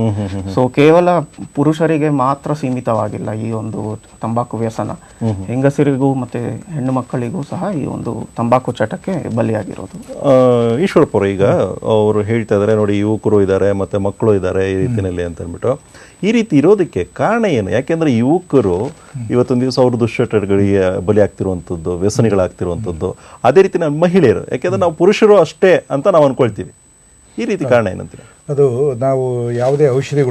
ಸೊ ಕೇವಲ ಪುರುಷರಿಗೆ ಮಾತ್ರ ಸೀಮಿತವಾಗಿಲ್ಲ ಈ ಒಂದು ತಂಬಾಕು ವ್ಯಸನ, ಹೆಂಗಸರಿಗೂ ಮತ್ತೆ ಹೆಣ್ಣು ಮಕ್ಕಳಿಗೂ ಸಹ ಈ ಒಂದು ತಂಬಾಕು ಚಟಕ್ಕೆ ಬಲಿಯಾಗಿರೋದು. ಈಶ್ವರಪ್ಪ, ಈಗ ಅವರು ಹೇಳ್ತಾ ಇದ್ದಾರೆ ನೋಡಿ, ಯುವಕರು ಇದ್ದಾರೆ ಮತ್ತೆ ಮಕ್ಕಳು ಇದ್ದಾರೆ ಈ ರೀತಿಯಲ್ಲಿ ಅಂತ ಅಂದ್ಬಿಟ್ಟು, ಈ ರೀತಿ ಇರೋದಕ್ಕೆ ಕಾರಣ ಏನು? ಯಾಕೆಂದ್ರೆ ಯುವಕರು ಇವತ್ತೊಂದು ದಿವಸ ಅವರು ದುಶ್ಚಟಗಳಿಗೆ ಬಲಿ ಆಗ್ತಿರುವಂಥದ್ದು, ವ್ಯಸನಿಗಳಾಗ್ತಿರುವಂಥದ್ದು. ಅದೇ ರೀತಿ ನಾವು ಮಹಿಳೆಯರು, ಯಾಕೆಂದ್ರೆ ನಾವು ಪುರುಷರು ಅಷ್ಟೇ ಅಂತ ನಾವು ಅನ್ಕೊಳ್ತೀವಿ. ಈ ರೀತಿ ಕಾರಣ ಏನಂತೀರ? ಅದು ನಾವು ಯಾವುದೇ ಔಷಧಿ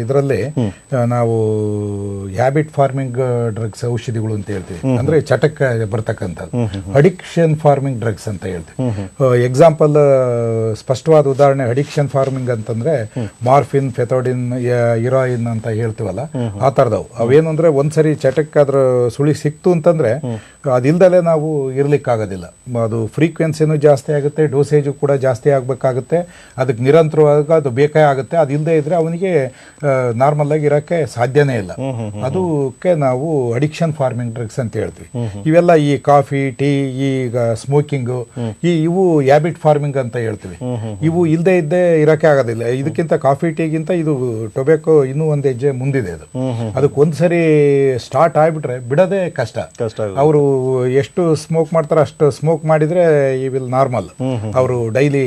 ಇದರಲ್ಲಿ ನಾವು ಹ್ಯಾಬಿಟ್ ಫಾರ್ಮಿಂಗ್ ಡ್ರಗ್ಸ್ ಔಷಧಿಗಳು ಅಂತ ಹೇಳ್ತೀವಿ. ಅಂದ್ರೆ ಚಟಕ್ಕೆ ಬರ್ತಕ್ಕಂಥದ್ದು ಅಡಿಕ್ಷನ್ ಫಾರ್ಮಿಂಗ್ ಡ್ರಗ್ಸ್ ಅಂತ ಹೇಳ್ತೀವಿ. ಎಕ್ಸಾಂಪಲ್, ಸ್ಪಷ್ಟವಾದ ಉದಾಹರಣೆ ಅಡಿಕ್ಷನ್ ಫಾರ್ಮಿಂಗ್ ಅಂತಂದ್ರೆ ಮಾರ್ಫಿನ್, ಫೆಥೋಡಿನ್, ಹಿರಾಯಿನ್ ಅಂತ ಹೇಳ್ತೀವಲ್ಲ, ಆ ಥರದವು. ಅವೇನು ಅಂದ್ರೆ ಒಂದ್ಸರಿ ಚಟಕ್ಕೆ ಅದ್ರ ಸುಳಿ ಸಿಕ್ತು ಅಂತಂದ್ರೆ ಅದಿಲ್ದಲೇ ನಾವು ಇರ್ಲಿಕ್ಕಾಗೋದಿಲ್ಲ. ಅದು ಫ್ರೀಕ್ವೆನ್ಸಿನೂ ಜಾಸ್ತಿ ಆಗುತ್ತೆ, ಡೋಸೇಜು ಕೂಡ ಜಾಸ್ತಿ ಆಗಬೇಕಾಗುತ್ತೆ, ಅದಕ್ಕೆ ನಿರಂತರವಾಗಿ ಅದು ಬೇಕೇ ಆಗುತ್ತೆ. ಅದಿಲ್ಲದೆ ಇದ್ರೆ ಅವನಿಗೆ ನಾರ್ಮಲ್ ಆಗಿ ಇರೋಕ್ಕೆ ಸಾಧ್ಯನೇ ಇಲ್ಲ. ಅದಕ್ಕೆ ನಾವು ಅಡಿಕ್ಷನ್ ಫಾರ್ಮಿಂಗ್ ಡ್ರಗ್ಸ್ ಅಂತ ಹೇಳ್ತೀವಿ. ಇವೆಲ್ಲ ಈ ಕಾಫಿ, ಟೀ, ಈಗ ಸ್ಮೋಕಿಂಗು, ಇವು ಹ್ಯಾಬಿಟ್ ಫಾರ್ಮಿಂಗ್ ಅಂತ ಹೇಳ್ತೀವಿ. ಇವು ಇಲ್ಲದೆ ಇದ್ದೇ ಇರೋಕ್ಕೆ ಆಗೋದಿಲ್ಲ. ಇದಕ್ಕಿಂತ ಕಾಫಿ, ಟೀಗಿಂತ ಇದು ಟೊಬ್ಯಾಕೊ ಇನ್ನೂ ಒಂದು ಹೆಜ್ಜೆ ಮುಂದಿದೆ. ಅದಕ್ಕೆ ಒಂದ್ಸರಿ ಸ್ಟಾರ್ಟ್ ಆಗ್ಬಿಟ್ರೆ ಬಿಡೋದೇ ಕಷ್ಟ. ಅವರು ಎಷ್ಟು ಸ್ಮೋಕ್ ಮಾಡ್ತಾರೆ ಅಷ್ಟು ಸ್ಮೋಕ್ ಮಾಡಿದ್ರೆ ಈ ವಿಲ್ ನಾರ್ಮಲ್. ಅವರು ಡೈಲಿ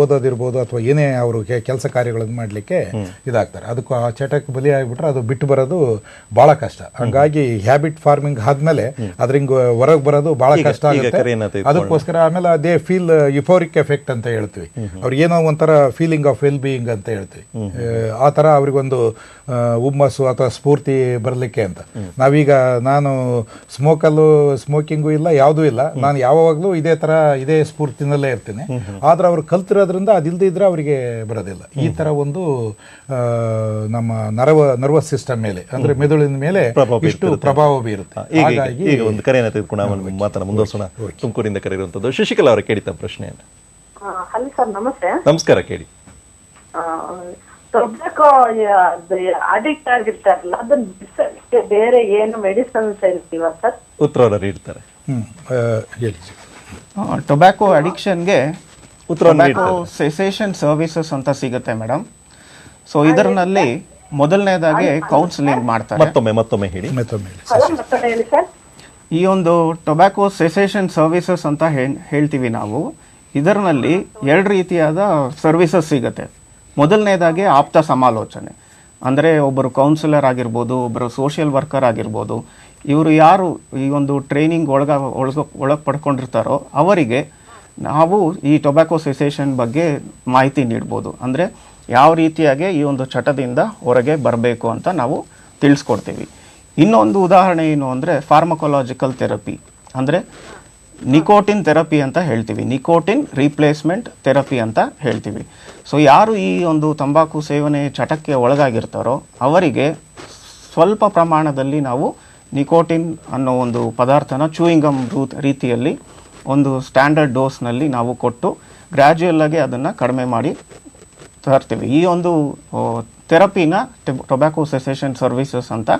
ಓದೋದಿರ್ಬೋದು ಅಥವಾ ಏನೇ ಅವರು ಕೆಲಸ ಕಾರ್ಯಗಳನ್ನು ಮಾಡಲಿಕ್ಕೆ ಇದಾಗ್ತಾರೆ. ಅದಕ್ಕೂ ಆ ಚಟಕ್ಕೆ ಬಲಿ ಆಗಿಬಿಟ್ರೆ ಅದು ಬಿಟ್ಟು ಬರೋದು ಬಹಳ ಕಷ್ಟ. ಹಂಗಾಗಿ ಹ್ಯಾಬಿಟ್ ಫಾರ್ಮಿಂಗ್ ಆದ್ಮೇಲೆ ಅದ್ರಿಂಗ್ ಹೊರಗೆ ಬರೋದು ಬಹಳ ಕಷ್ಟ ಆಗುತ್ತೆ. ಅದಕ್ಕೋಸ್ಕರ ಆಮೇಲೆ ಅದೇ ಫೀಲ್ ಯುಫೋರಿಕ್ ಎಫೆಕ್ಟ್ ಅಂತ ಹೇಳ್ತೀವಿ. ಅವ್ರಿಗೆ ಏನೋ ಒಂಥರ ಫೀಲಿಂಗ್ ಆಫ್ ವೆಲ್ ಬೀಯಿಂಗ್ ಅಂತ ಹೇಳ್ತೀವಿ. ಆ ಥರ ಅವ್ರಿಗೊಂದು ಹುಮ್ಮಸ್ಸು ಅಥವಾ ಸ್ಫೂರ್ತಿ ಬರಲಿಕ್ಕೆ ಅಂತ. ನಾವೀಗ ನಾನು ಸ್ಮೋಕಿಂಗು ಇಲ್ಲ, ಯಾವುದೂ ಇಲ್ಲ, ನಾನು ಯಾವಾಗಲೂ ಇದೇ ಸ್ಫೂರ್ತಿನಲ್ಲೇ ಇರ್ತೀನಿ. ಆದ್ರೆ ಅವ್ರು ಕಲ್ತಿರೋದ್ರಿಂದ ಅದಿಲ್ಲದೆ ಇದ್ರೆ ಅವರಿಗೆ ಬರೋದಿಲ್ಲ. ಈ ತರ ಒಂದು ನಮ್ಮ ನರ್ವಸ್ ಸಿಸ್ಟಮ್ ಮೇಲೆ, ಅಂದ್ರೆ ಮೆದುಳಿನ ಮೇಲೆ ಇಷ್ಟು ಪ್ರಭಾವ ಬೀರುತ್ತೆ. ಹಾಗಾಗಿ ಈಗ ಒಂದು ಕರೆಯನ್ನು ತೆಗೆದುಕೊಂಡು ಮಾತನ್ನ ಮುಂದುವರಿಸೋಣ. ತುಮಕೂರಿಂದ ಕರೆಯಿರುವಂತದ್ದು ಶಶಿಕಲಾ ಅವರ ಕೇಳಿತ ಪ್ರಶ್ನೆಯನ್ನು. ಹಲೋ ಸರ್, ನಮಸ್ತೆ. ನಮಸ್ಕಾರ, ಕೇಳಿ. ಟೊಬ್ಯಾಕೊ ಅಡಿಕ್ಟ್ ಆಗಿರ್ತಾರಲ್ಲ, ಅದನ್ನ ಬಿಡಿಸಕ್ಕೆ ಬೇರೆ ಏನು ಮೆಡಿಸಿನ್ಸ್ ಇರ್ತೀವ ಸರ್? ಉತ್ತರ ನೀಡ್ತಾರೆ. ಟೊಬ್ಯಾಕೊ ಅಡಿಕ್ಷನ್ಗೆ ಟೊಬ್ಯಾಕೊ ಸೆಸೇಷನ್ ಸರ್ವಿಸಸ್ ಅಂತ ಸಿಗುತ್ತೆ ಮೇಡಮ್. ಸೊ ಇದರಲ್ಲಿ ಮೊದಲನೇದಾಗಿ ಕೌನ್ಸಿಲಿಂಗ್ ಮಾಡ್ತಾರೆ. ಮತ್ತೊಮ್ಮೆ ಹೇಳಿ. ಹೇಳಿ ಸರ್. ಈ ಒಂದು ಟೊಬ್ಯಾಕೊ ಸೆಸೇಷನ್ ಸರ್ವಿಸಸ್ ಅಂತ ಹೇಳ್ತೀವಿ ನಾವು. ಇದರಲ್ಲಿ 2 ರೀತಿಯಾದ ಸರ್ವಿಸಸ್ ಸಿಗುತ್ತೆ. ಮೊದಲನೇದಾಗಿ ಆಪ್ತ ಸಮಾಲೋಚನೆ, ಅಂದರೆ ಒಬ್ಬರು ಕೌನ್ಸಿಲರ್ ಆಗಿರ್ಬೋದು, ಒಬ್ಬರು ಸೋಷಿಯಲ್ ವರ್ಕರ್ ಆಗಿರ್ಬೋದು, ಇವರು ಯಾರು ಈ ಒಂದು ಟ್ರೈನಿಂಗ್ ಒಳಗೆ ಪಡ್ಕೊಂಡಿರ್ತಾರೋ ಅವರಿಗೆ ನಾವು ಈ ಟೊಬ್ಯಾಕೊ ಸೆಸೇಷನ್ ಬಗ್ಗೆ ಮಾಹಿತಿ ನೀಡ್ಬೋದು. ಅಂದರೆ ಯಾವ ರೀತಿಯಾಗಿ ಈ ಒಂದು ಚಟದಿಂದ ಹೊರಗೆ ಬರಬೇಕು ಅಂತ ನಾವು ತಿಳಿಸ್ಕೊಡ್ತೀವಿ. ಇನ್ನೊಂದು ಉದಾಹರಣೆ ಏನು ಅಂದರೆ ಫಾರ್ಮಕೊಲಾಜಿಕಲ್ ಥೆರಪಿ, ಅಂದರೆ ನಿಕೋಟಿನ್ ಥೆರಪಿ ಅಂತ ಹೇಳ್ತೀವಿ, ನಿಕೋಟಿನ್ ರೀಪ್ಲೇಸ್ಮೆಂಟ್ ಥೆರಪಿ ಅಂತ ಹೇಳ್ತೀವಿ. ಸೊ ಯಾರು ಈ ಒಂದು ತಂಬಾಕು ಸೇವನೆ ಚಟಕ್ಕೆ ಒಳಗಾಗಿರ್ತಾರೋ ಅವರಿಗೆ ಸ್ವಲ್ಪ ಪ್ರಮಾಣದಲ್ಲಿ ನಾವು ನಿಕೋಟಿನ್ ಅನ್ನೋ ಒಂದು ಪದಾರ್ಥನ ಚೂಯಿಂಗಮ್ ರೀತಿಯಲ್ಲಿ ಒಂದು ಸ್ಟ್ಯಾಂಡರ್ಡ್ ಡೋಸ್ನಲ್ಲಿ ನಾವು ಕೊಟ್ಟು ಗ್ರ್ಯಾಜುಯಲ್ ಆಗಿ ಅದನ್ನು ಕಡಿಮೆ ಮಾಡಿ ತರ್ತೀವಿ. ಈ ಒಂದು ಥೆರಪಿನ ಟೊಬ್ಯಾಕೊ ಸೆಸೇಷನ್ ಸರ್ವಿಸಸ್ ಅಂತ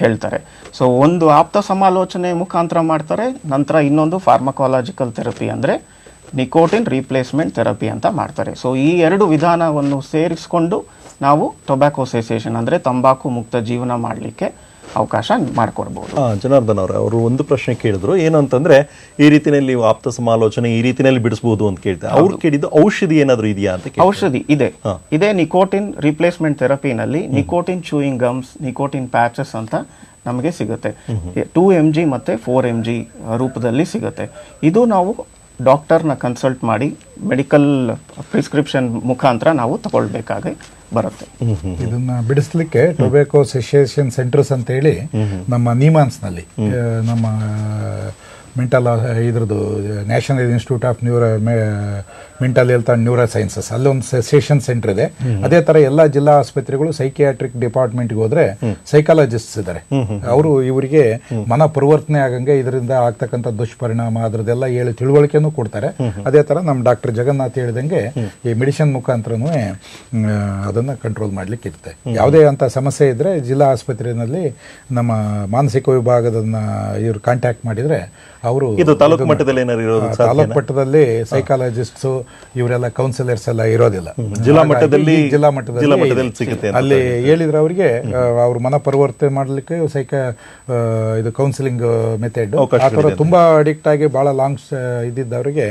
ಹೇಳ್ತಾರೆ. ಸೊ ಒಂದು ಆಪ್ತ ಸಮಾಲೋಚನೆ ಮುಖಾಂತರ ಮಾಡ್ತಾರೆ, ನಂತರ ಇನ್ನೊಂದು ಫಾರ್ಮಕಾಲಜಿಕಲ್ ಥೆರಪಿ ಅಂದರೆ ನಿಕೋಟಿನ್ ರೀಪ್ಲೇಸ್ಮೆಂಟ್ ಥೆರಪಿ ಅಂತ ಮಾಡ್ತಾರೆ. ಸೊ ಈ 2 ವಿಧಾನವನ್ನು ಸೇರಿಸ್ಕೊಂಡು ನಾವು ಟೊಬ್ಯಾಕೋ ಸೆಸೇಷನ್ ಅಂದರೆ ತಂಬಾಕು ಮುಕ್ತ ಜೀವನ ಮಾಡಲಿಕ್ಕೆ ಅವಕಾಶ ಮಾಡಿಕೊಡ್ಬೋದು. ಜನಾರ್ದನ್ ಅವರೇ, ಅವರು ಒಂದು ಪ್ರಶ್ನೆ ಕೇಳಿದ್ರು, ಏನು ಅಂತಂದ್ರೆ ಈ ರೀತಿಯಲ್ಲಿ ಆಪ್ತ ಸಮಾಲೋಚನೆ ಈ ರೀತಿಯಲ್ಲಿ ಬಿಡಿಸಬಹುದು ಅಂತ ಕೇಳ್ತಾರೆ. ಅವ್ರು ಕೇಳಿದ್ದು ಔಷಧಿ ಏನಾದ್ರು ಇದೆಯಾ ಅಂತ. ಔಷಧಿ ಇದೆ ನಿಕೋಟಿನ್ ರೀಪ್ಲೇಸ್ಮೆಂಟ್ ಥೆರಪಿನಲ್ಲಿ nicotine chewing gums, nicotine patches ಅಂತ ನಮಗೆ ಸಿಗುತ್ತೆ. 2 mg ಮತ್ತು 4 mg ರೂಪದಲ್ಲಿ ಸಿಗುತ್ತೆ. ಇದು ನಾವು ಡಾಕ್ಟರ್ನ ಕನ್ಸಲ್ಟ್ ಮಾಡಿ ಮೆಡಿಕಲ್ ಪ್ರಿಸ್ಕ್ರಿಪ್ಷನ್ ಮುಖಾಂತರ ನಾವು ತಗೊಳ್ಬೇಕಾಗಿ ಬರುತ್ತೆ. ಇದನ್ನ ಬಿಡಿಸ್ಲಿಕ್ಕೆ ಟೊಬ್ಯಾಕೋ ಸೆಸೇಷನ್ ಸೆಂಟರ್ಸ್ ಅಂತ ಹೇಳಿ ನಮ್ಮ ನಿಮಾನ್ಸ್ನಲ್ಲಿ ನಮ್ಮ ಮೆಂಟಲ್ ಇದ್ರದ್ದು national institute of mental health and neuro sciences ಅಲ್ಲೊಂದು ಸೆಸೇಷನ್ ಸೆಂಟರ್ ಇದೆ. ಅದೇ ತರ ಎಲ್ಲ ಜಿಲ್ಲಾ ಆಸ್ಪತ್ರೆಗಳು ಸೈಕಿಯಾಟ್ರಿಕ್ ಡಿಪಾರ್ಟ್ಮೆಂಟ್ಗೆ ಹೋದ್ರೆ ಸೈಕಾಲಜಿಸ್ಟ್ ಇದ್ದಾರೆ. ಅವರು ಇವರಿಗೆ ಮನ ಪರಿವರ್ತನೆ ಆಗಂಗೆ ಇದರಿಂದ ಆಗ್ತಕ್ಕಂಥ ದುಷ್ಪರಿಣಾಮ ಅದ್ರದ್ದೆಲ್ಲ ಹೇಳಿ ತಿಳುವಳಿಕೆನೂ ಕೊಡ್ತಾರೆ. ಅದೇ ತರ ನಮ್ಮ ಡಾಕ್ಟರ್ ಜಗನ್ನಾಥ್ ಹೇಳಿದಂಗೆ ಈ ಮೆಡಿಸಿನ್ ಮುಖಾಂತರನೂ ಅದನ್ನ ಕಂಟ್ರೋಲ್ ಮಾಡ್ಲಿಕ್ಕೆ ಇರುತ್ತೆ. ಯಾವುದೇ ಅಂತ ಸಮಸ್ಯೆ ಇದ್ರೆ ಜಿಲ್ಲಾ ಆಸ್ಪತ್ರೆಯಲ್ಲಿ ನಮ್ಮ ಮಾನಸಿಕ ವಿಭಾಗದನ್ನ ಇವ್ರು ಕಾಂಟ್ಯಾಕ್ಟ್ ಮಾಡಿದ್ರೆ ಅವರು ಇದು ತಾಲೂಕು ಮಟ್ಟದಲ್ಲಿ ಏನಾದ್ರು ಇರೋದು? ತಾಲೂಕು ಮಟ್ಟದಲ್ಲಿ ಸೈಕಾಲಜಿಸ್ಟ್ಸ್ ಇವರೆಲ್ಲ ಕೌನ್ಸಿಲರ್ಸ್ ಎಲ್ಲ ಇರೋದಿಲ್ಲ. ಜಿಲ್ಲಾ ಮಟ್ಟದಲ್ಲಿ ಸಿಗುತ್ತೆ. ಅಲ್ಲಿ ಹೇಳಿದ್ರೆ ಅವರಿಗೆ ಅವ್ರ ಮನ ಪರಿವರ್ತನೆ ಮಾಡಲಿಕ್ಕೆ ಇದು ಕೌನ್ಸಿಲಿಂಗ್ ಮೆಥಡ್ ಆ ಥರ ತುಂಬಾ ಅಡಿಕ್ಟ್ ಆಗಿ ಬಹಳ ಲಾಂಗ್ ಇದ್ದಿದ್ದವರಿಗೆ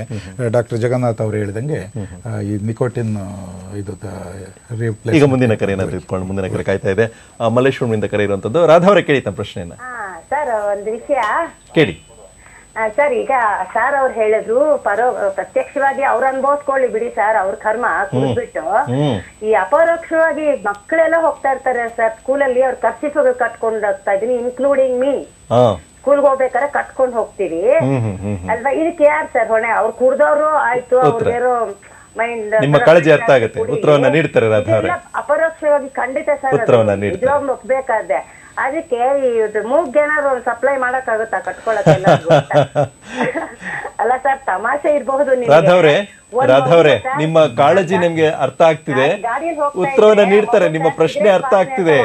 ಡಾಕ್ಟರ್ ಜಗನ್ನಾಥ್ ಅವರು ಹೇಳಿದಂಗೆ ಈ ನಿಕೋಟಿನ್ ಇದು ಈಗ ಮುಂದಿನ ಕರೆ ಏನಾದ್ರು ಇಟ್ಕೊಂಡು ಮುಂದಿನ ಕರೆ ಕಾಯ್ತಾ ಇದೆ. ಮಲ್ಲೇಶ್ವರಮಿಂದ ಕರೆ ಇರುವಂತದ್ದು. ರಾಧಾವರ ಕೇಳಿ ತಮ್ಮ ಪ್ರಶ್ನೆಯನ್ನ. ಸರ್ ಒಂದು ವಿಷಯ ಕೇಳಿ ಸರ್. ಈಗ ಸರ್ ಅವ್ರು ಹೇಳಿದ್ರು ಪ್ರತ್ಯಕ್ಷವಾಗಿ ಅವ್ರು ಅನುಭವಿಸ್ಕೊಳ್ಳಿ ಬಿಡಿ ಸರ್, ಅವ್ರ ಕರ್ಮ ಕುಡಿದ್ಬಿಟ್ಟು ಈ ಅಪರೋಕ್ಷವಾಗಿ ಮಕ್ಕಳೆಲ್ಲ ಹೋಗ್ತಾ ಇರ್ತಾರೆ ಸರ್ ಸ್ಕೂಲಲ್ಲಿ. ಅವ್ರ ಖರ್ಚಿಗೆ ಕಟ್ಕೊಂಡು ಹೋಗ್ತಾ ಇದೀನಿ, ಇನ್ಕ್ಲೂಡಿಂಗ್ ಮೀ. ಸ್ಕೂಲ್ಗೆ ಹೋಗ್ಬೇಕಾದ್ರೆ ಕಟ್ಕೊಂಡು ಹೋಗ್ತೀವಿ ಅಲ್ವಾ? ಇದಕ್ಕೆ ಯಾರು ಸರ್ ಹೊಣೆ? ಅವ್ರು ಕುಡ್ದವ್ರು ಆಯ್ತು, ಅವ್ರಿಗೇರೋ ಮೈಂಡ್ ನಿಮ್ಮ ಕಾಳಜಿ ಅರ್ಥ ಆಗುತ್ತೆ. ಉತ್ತರವನ್ನ ನೀಡ್ತಾರೆ ರಾಧಾವರೇ. ಅಪರೋಕ್ಷವಾಗಿ ಖಂಡಿತ ಸರ್ ನಿಜವಾಗ್ಲೂ ಒಪ್ಬೇಕಾದ್ರೆ. ಅದಕ್ಕೆ ಮೂಗ್ಗೆ ಏನಾದ್ರು ಒಂದು ಸಪ್ಲೈ ಮಾಡಕ್ಕಾಗುತ್ತಾ ಕಟ್ಕೊಳಕ್ಕೆಲ್ಲ? ಅಲ್ಲ ಸರ್, ತಮಾಷೆ ಇರಬಹುದು. ರಾಧಾವ್ರೆ, ನಿಮ್ಮ ಕಾಳಜಿ ನಿಮ್ಗೆ ಅರ್ಥ ಆಗ್ತಿದೆ, ಉತ್ತರವನ್ನ ನೀಡ್ತಾರೆ. ನಿಮ್ಮ ಪ್ರಶ್ನೆ ಅರ್ಥ ಆಗ್ತಿದೆ.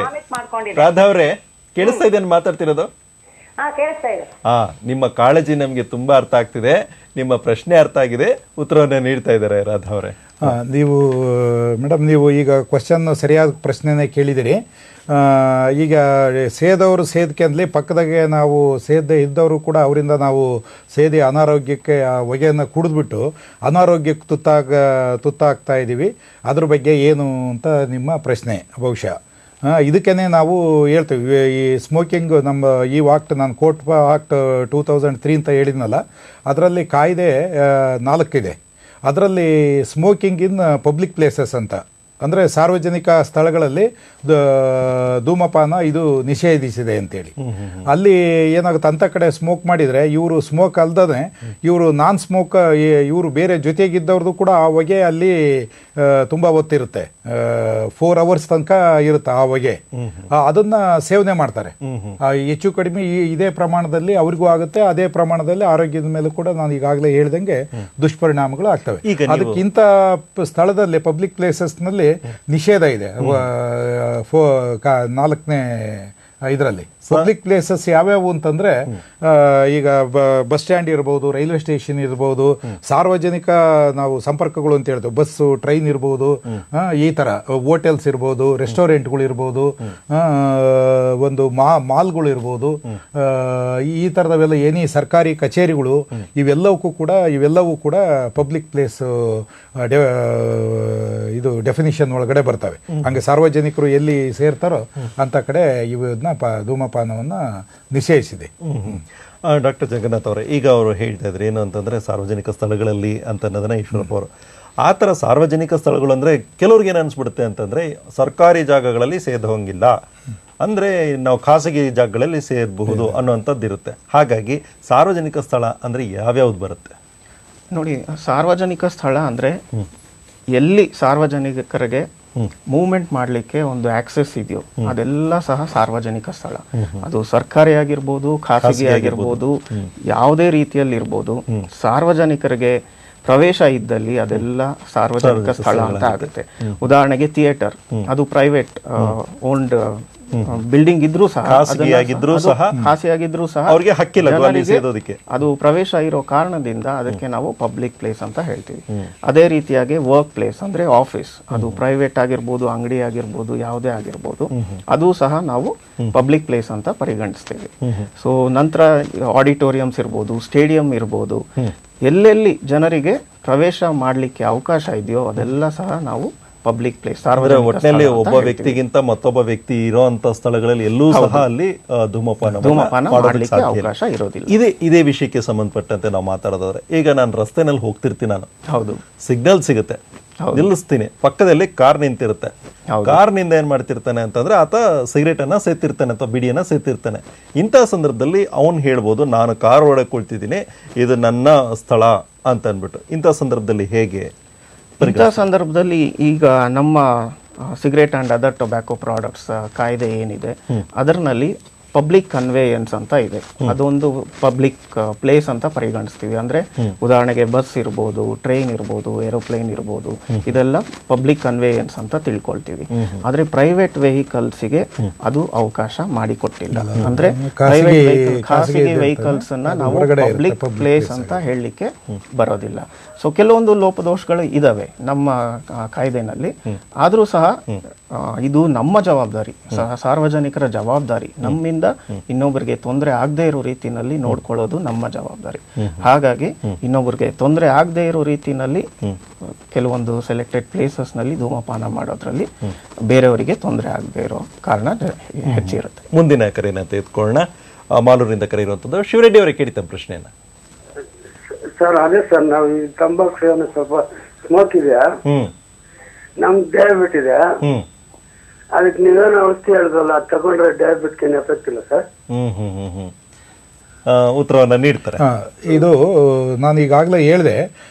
ರಾಧಾವ್ರೆ, ಕೇಳಿಸ್ತಾ ಇದೆ ಮಾತಾಡ್ತಿರೋದು? ನಿಮ್ಮ ಕಾಳಜಿ ನಮ್ಗೆ ತುಂಬಾ ಅರ್ಥ ಆಗ್ತಿದೆ, ನಿಮ್ಮ ಪ್ರಶ್ನೆ ಅರ್ಥ ಆಗಿದೆ, ಉತ್ತರವನ್ನ ನೀಡ್ತಾ ಇದ್ದಾರೆ ರಾಧಾವ್ರೆ. ನೀವು ಮೇಡಮ್, ನೀವು ಈಗ ಕ್ವಶನ್ ಸರಿಯಾದ ಪ್ರಶ್ನೆನೇ ಕೇಳಿದಿರಿ. ಈಗ ಸೇದವರು ಸೇದಕ್ಕೆ ಅಂದ್ಲಿ ಪಕ್ಕದಾಗೆ ನಾವು ಸೇದೆ ಇದ್ದವರು ಕೂಡ ಅವರಿಂದ ನಾವು ಸೇದಿ ಅನಾರೋಗ್ಯಕ್ಕೆ ಆ ಹೊಗೆಯನ್ನು ಕುಡಿದ್ಬಿಟ್ಟು ಅನಾರೋಗ್ಯಕ್ಕೆ ತುತ್ತಾಗ್ತಾ ಇದ್ದೀವಿ. ಅದ್ರ ಬಗ್ಗೆ ಏನು ಅಂತ ನಿಮ್ಮ ಪ್ರಶ್ನೆ ಬಹುಶಃ. ಇದಕ್ಕೇ ನಾವು ಹೇಳ್ತೀವಿ, ಈ ಸ್ಮೋಕಿಂಗ್ ನಮ್ಮ ಈ ನಾನು ಕೋರ್ಟ್ ಆಕ್ಟ್ 2003 ಅಂತ ಹೇಳಿದ್ನಲ್ಲ, ಅದರಲ್ಲಿ ಕಾಯ್ದೆ 4 ಇದೆ. ಅದರಲ್ಲಿ ಸ್ಮೋಕಿಂಗ್ ಇನ್ ಪಬ್ಲಿಕ್ ಪ್ಲೇಸಸ್ ಅಂತ, ಅಂದರೆ ಸಾರ್ವಜನಿಕ ಸ್ಥಳಗಳಲ್ಲಿ ಧೂಮಪಾನ ಇದು ನಿಷೇಧಿಸಿದೆ ಅಂತೇಳಿ. ಅಲ್ಲಿ ಏನಾಗುತ್ತೆ, ಅಂಥ ಕಡೆ ಸ್ಮೋಕ್ ಮಾಡಿದರೆ ಇವರು ಸ್ಮೋಕ್ ಅಲ್ದೇ ಇವರು ನಾನ್ ಸ್ಮೋಕ್ ಇವರು ಬೇರೆ ಜೊತೆಗಿದ್ದವ್ರದ್ದು ಕೂಡ ಆ ಹೊಗೆ ಅಲ್ಲಿ ತುಂಬ ಹೊತ್ತಿರುತ್ತೆ, 4 hours ತನಕ ಇರುತ್ತೆ ಆ ಹೊಗೆ. ಅದನ್ನ ಸೇವನೆ ಮಾಡ್ತಾರೆ. ಹೆಚ್ಚು ಕಡಿಮೆ ಇದೇ ಪ್ರಮಾಣದಲ್ಲಿ ಅವ್ರಿಗೂ ಆಗುತ್ತೆ, ಅದೇ ಪ್ರಮಾಣದಲ್ಲಿ ಆರೋಗ್ಯದ ಮೇಲೂ ಕೂಡ ನಾನು ಈಗಾಗಲೇ ಹೇಳ್ದಂಗೆ ದುಷ್ಪರಿಣಾಮಗಳು ಆಗ್ತವೆ. ಅದಕ್ಕಿಂತ ಸ್ಥಳದಲ್ಲಿ ಪಬ್ಲಿಕ್ ಪ್ಲೇಸಸ್ನಲ್ಲಿ ನಿಷೇಧ ಇದೆ 4ನೇ ಇದರಲ್ಲಿ. ಪಬ್ಲಿಕ್ ಪ್ಲೇಸಸ್ ಯಾವ್ಯಾವು ಅಂತಂದ್ರೆ, ಈಗ ಬಸ್ ಸ್ಟ್ಯಾಂಡ್ ಇರ್ಬೋದು, ರೈಲ್ವೆ ಸ್ಟೇಷನ್ ಇರ್ಬೋದು, ಸಾರ್ವಜನಿಕ ನಾವು ಸಂಪರ್ಕಗಳು ಅಂತ ಹೇಳ್ತೇವೆ, ಬಸ್ಸು, ಟ್ರೈನ್ ಇರ್ಬೋದು, ಈ ತರ ಹೋಟೆಲ್ಸ್ ಇರ್ಬೋದು, ರೆಸ್ಟೋರೆಂಟ್ಗಳು ಇರ್ಬೋದು, ಒಂದು ಮಾಲ್ಗಳು ಇರ್ಬೋದು, ಈ ತರದವೆಲ್ಲ ಏನೇ ಸರ್ಕಾರಿ ಕಚೇರಿಗಳು, ಇವೆಲ್ಲವೂ ಕೂಡ ಪಬ್ಲಿಕ್ ಪ್ಲೇಸ್ ಇದು ಡೆಫಿನಿಷನ್ ಒಳಗಡೆ ಬರ್ತವೆ. ಹಂಗೆ ಸಾರ್ವಜನಿಕರು ಎಲ್ಲಿ ಸೇರ್ತಾರೋ ಅಂತ ಕಡೆ ಇವನ್ನ ಧೂಮಪಾನವನ್ನ ನಿಷೇಧಿಸಿದೆ. ಡಾಕ್ಟರ್ ಜಗನ್ನಾಥ್ ಅವರೇ, ಈಗ ಅವರು ಹೇಳ್ತಾ ಇದ್ರು ಏನು ಅಂತಂದ್ರೆ ಸಾರ್ವಜನಿಕ ಸ್ಥಳಗಳಲ್ಲಿ ಅಂತ ಅನ್ನೋದನ್ನ ಈಶ್ವರಪ್ಪ ಅವರು, ಆ ಥರ ಸಾರ್ವಜನಿಕ ಸ್ಥಳಗಳು ಅಂದರೆ ಕೆಲವ್ರಿಗೆ ಏನು ಅನಿಸ್ಬಿಡುತ್ತೆ ಅಂತಂದರೆ ಸರ್ಕಾರಿ ಜಾಗಗಳಲ್ಲಿ ಸೇದೋಂಗಿಲ್ಲ, ಅಂದರೆ ನಾವು ಖಾಸಗಿ ಜಾಗಗಳಲ್ಲಿ ಸೇರಬಹುದು ಅನ್ನೋವಂಥದ್ದು ಇರುತ್ತೆ. ಹಾಗಾಗಿ ಸಾರ್ವಜನಿಕ ಸ್ಥಳ ಅಂದರೆ ಯಾವ್ಯಾವ್ದು ಬರುತ್ತೆ ನೋಡಿ? ಸಾರ್ವಜನಿಕ ಸ್ಥಳ ಅಂದರೆ ಎಲ್ಲಿ ಸಾರ್ವಜನಿಕರಿಗೆ ಮೂವ್ಮೆಂಟ್ ಮಾಡಲಿಕ್ಕೆ ಒಂದು ಆಕ್ಸೆಸ್ ಇದೆಯೋ ಅದೆಲ್ಲ ಸಹ ಸಾರ್ವಜನಿಕ ಸ್ಥಳ. ಅದು ಸರ್ಕಾರಿ ಆಗಿರ್ಬೋದು, ಖಾಸಗಿ ಆಗಿರ್ಬೋದು, ಯಾವುದೇ ರೀತಿಯಲ್ಲಿ ಇರ್ಬೋದು. ಸಾರ್ವಜನಿಕರಿಗೆ ಪ್ರವೇಶ ಇದ್ದಲ್ಲಿ ಅದೆಲ್ಲ ಸಾರ್ವಜನಿಕ ಸ್ಥಳ ಅಂತ ಆಗುತ್ತೆ. ಉದಾಹರಣೆಗೆ ಥಿಯೇಟರ್, ಅದು ಪ್ರೈವೇಟ್ ಓನ್ಡ್ ಬಿಲ್ಡಿಂಗ್ ಇದ್ರೂ ಸಹ ಖಾಸಗಿಯಾಗಿದ್ರೂ ಅದು ಸಹ ಖಾಸಗಿಯಾಗಿದ್ರೂ ಸಹ ಅವ್ರಿಗೆ ಹಕ್ಕಿಲ್ಲ ಅಲ್ಲಿ ಜನರಿಗೆ ಸೇದೋದಕ್ಕೆ. ಅದು ಪ್ರವೇಶ ಇರೋ ಕಾರಣದಿಂದ ಅದಕ್ಕೆ ನಾವು ಪಬ್ಲಿಕ್ ಪ್ಲೇಸ್ ಅಂತ ಹೇಳ್ತೀವಿ. ಅದೇ ರೀತಿಯಾಗಿ ವರ್ಕ್ ಪ್ಲೇಸ್ ಅಂದ್ರೆ ಆಫೀಸ್, ಅದು ಪ್ರೈವೇಟ್ ಆಗಿರ್ಬೋದು, ಅಂಗಡಿ ಆಗಿರ್ಬೋದು, ಯಾವುದೇ ಆಗಿರ್ಬೋದು, ಅದು ಸಹ ನಾವು ಪಬ್ಲಿಕ್ ಪ್ಲೇಸ್ ಅಂತ ಪರಿಗಣಿಸ್ತೇವೆ. ಸೊ ನಂತರ ಆಡಿಟೋರಿಯಮ್ಸ್ ಇರ್ಬೋದು, ಸ್ಟೇಡಿಯಂ ಇರ್ಬೋದು, ಎಲ್ಲೆಲ್ಲಿ ಜನರಿಗೆ ಪ್ರವೇಶ ಮಾಡಲಿಕ್ಕೆ ಅವಕಾಶ ಇದೆಯೋ ಅದೆಲ್ಲ ಸಹ ನಾವು ಪಬ್ಲಿಕ್ ಪ್ಲೇಸ್, ಒಟ್ಟಿನಲ್ಲಿ ಒಬ್ಬ ವ್ಯಕ್ತಿಗಿಂತ ಮತ್ತೊಬ್ಬ ವ್ಯಕ್ತಿ ಇರೋಂತ ಸ್ಥಳಗಳಲ್ಲಿ ಎಲ್ಲೂ ಸಹ ಅಲ್ಲಿ ಧೂಮಪಾನ ಮಾಡಲಿಕ್ಕೆ ಅವಕಾಶ ಇರೋದಿಲ್ಲ. ಇದೇ ವಿಷಯಕ್ಕೆ ಸಂಬಂಧಪಟ್ಟಂತೆ ನಾವು ಮಾತಾಡೋದಾದ್ರೆ, ಈಗ ನಾನು ರಸ್ತೆನಲ್ಲಿ ಹೋಗ್ತಿರ್ತೀನಿ, ನಾನು ಹೌದು ಸಿಗ್ನಲ್ ಸಿಗುತ್ತೆ, ನಿಲ್ಲಿಸ್ತೀನಿ, ಪಕ್ಕದಲ್ಲಿ ಕಾರ್ ನಿಂತಿರುತ್ತೆ. ಕಾರ್ನಿಂದ ಏನ್ ಮಾಡ್ತಿರ್ತಾನೆ ಅಂತಂದ್ರೆ ಆತ ಸಿಗರೇಟ್ ಅನ್ನ ಸೇತಿರ್ತಾನೆ ಅಥವಾ ಬಿಡಿಯನ್ನ ಸೇತಿರ್ತಾನೆ. ಇಂಥ ಸಂದರ್ಭದಲ್ಲಿ ಅವನು ಹೇಳ್ಬೋದು, ನಾನು ಕಾರ್ ಒಳಗೆ ಕುಳಿತಿದ್ದೀನಿ, ಇದು ನನ್ನ ಸ್ಥಳ ಅಂತ ಅಂದ್ಬಿಟ್ಟು. ಇಂಥ ಸಂದರ್ಭದಲ್ಲಿ ಹೇಗೆ? ಇಂಥ ಸಂದರ್ಭದಲ್ಲಿ ಈಗ ನಮ್ಮ cigarette and other tobacco products ಕಾಯ್ದೆ ಏನಿದೆ ಅದರಲ್ಲಿ ಪಬ್ಲಿಕ್ ಕನ್ವೇಯನ್ಸ್ ಅಂತ ಇದೆ. ಅದೊಂದು ಪಬ್ಲಿಕ್ ಪ್ಲೇಸ್ ಅಂತ ಪರಿಗಣಿಸ್ತೀವಿ. ಅಂದ್ರೆ ಉದಾಹರಣೆಗೆ ಬಸ್ ಇರ್ಬೋದು, ಟ್ರೈನ್ ಇರ್ಬೋದು, ಏರೋಪ್ಲೇನ್ ಇರ್ಬೋದು, ಇದೆಲ್ಲ ಪಬ್ಲಿಕ್ ಕನ್ವೇಯನ್ಸ್ ಅಂತ ತಿಳ್ಕೊಳ್ತೀವಿ. ಆದ್ರೆ ಪ್ರೈವೇಟ್ ವೆಹಿಕಲ್ಸ್ಗೆ ಅದು ಅವಕಾಶ ಮಾಡಿಕೊಟ್ಟಿಲ್ಲ. ಅಂದ್ರೆ ಖಾಸಗಿ ವೆಹಿಕಲ್ಸ್ ಅನ್ನ ನಾವು ಪಬ್ಲಿಕ್ ಪ್ಲೇಸ್ ಅಂತ ಹೇಳಲಿಕ್ಕೆ ಬರೋದಿಲ್ಲ. ಸೊ ಕೆಲವೊಂದು ಲೋಪದೋಷಗಳು ಇದಾವೆ ನಮ್ಮ ಕಾಯ್ದೆನಲ್ಲಿ. ಆದ್ರೂ ಸಹ ಇದು ನಮ್ಮ ಜವಾಬ್ದಾರಿ, ಸಾರ್ವಜನಿಕರ ಜವಾಬ್ದಾರಿ. ನಮ್ಮಿಂದ ಇನ್ನೊಬ್ಬರಿಗೆ ತೊಂದರೆ ಆಗದೆ ಇರೋ ರೀತಿನಲ್ಲಿ ನೋಡ್ಕೊಳ್ಳೋದು ನಮ್ಮ ಜವಾಬ್ದಾರಿ. ಹಾಗಾಗಿ ಇನ್ನೊಬ್ಬರಿಗೆ ತೊಂದರೆ ಆಗದೆ ಇರೋ ರೀತಿನಲ್ಲಿ ಕೆಲವೊಂದು ಸೆಲೆಕ್ಟೆಡ್ ಪ್ಲೇಸಸ್ ನಲ್ಲಿ ಧೂಮಪಾನ ಮಾಡೋದ್ರಲ್ಲಿ ಬೇರೆಯವರಿಗೆ ತೊಂದರೆ ಆಗದೆ ಇರೋ ಕಾರಣ ಹೆಚ್ಚಿರುತ್ತೆ. ಮುಂದಿನ ಕರೆಯನ್ನ ತೆಗೆದುಕೊಳ್ಳೋಣ. ಮಾಲೂರಿನಿಂದ ಕರೆ ಇರುವಂತದ್ದು ಶಿವರೆಡ್ಡಿ ಅವರೇ, ಕೇಳಿ ತಮ್ಮ ಪ್ರಶ್ನೆಯನ್ನ. ಸರ್ ಅದೇ ಸರ್, ನಾವು ಈ ತಂಬಾಕು ಸೇವನೆ ಸ್ವಲ್ಪ ಸ್ಮೋಕ್ ಇದೆಯಾ, ನಮ್ಗೆ ಡಯಾಬಿಟ್ ಇದೆ, ಅದಕ್ಕೆ ನೀವೇನೋ ಔಷಧಿ ಹೇಳಿದ್ರಲ್ಲ, ಅದು ತಗೊಂಡ್ರೆ ಡಯಾಬಿಟ್ಗೆ ಏನು ಎಫೆಕ್ಟ್ ಇಲ್ಲ ಸರ್? ಉತ್ತರವನ್ನ ನೀಡ್ತಾರೆ. ಇದು ನಾನು ಈಗಾಗಲೇ ಹೇಳಿದೆ,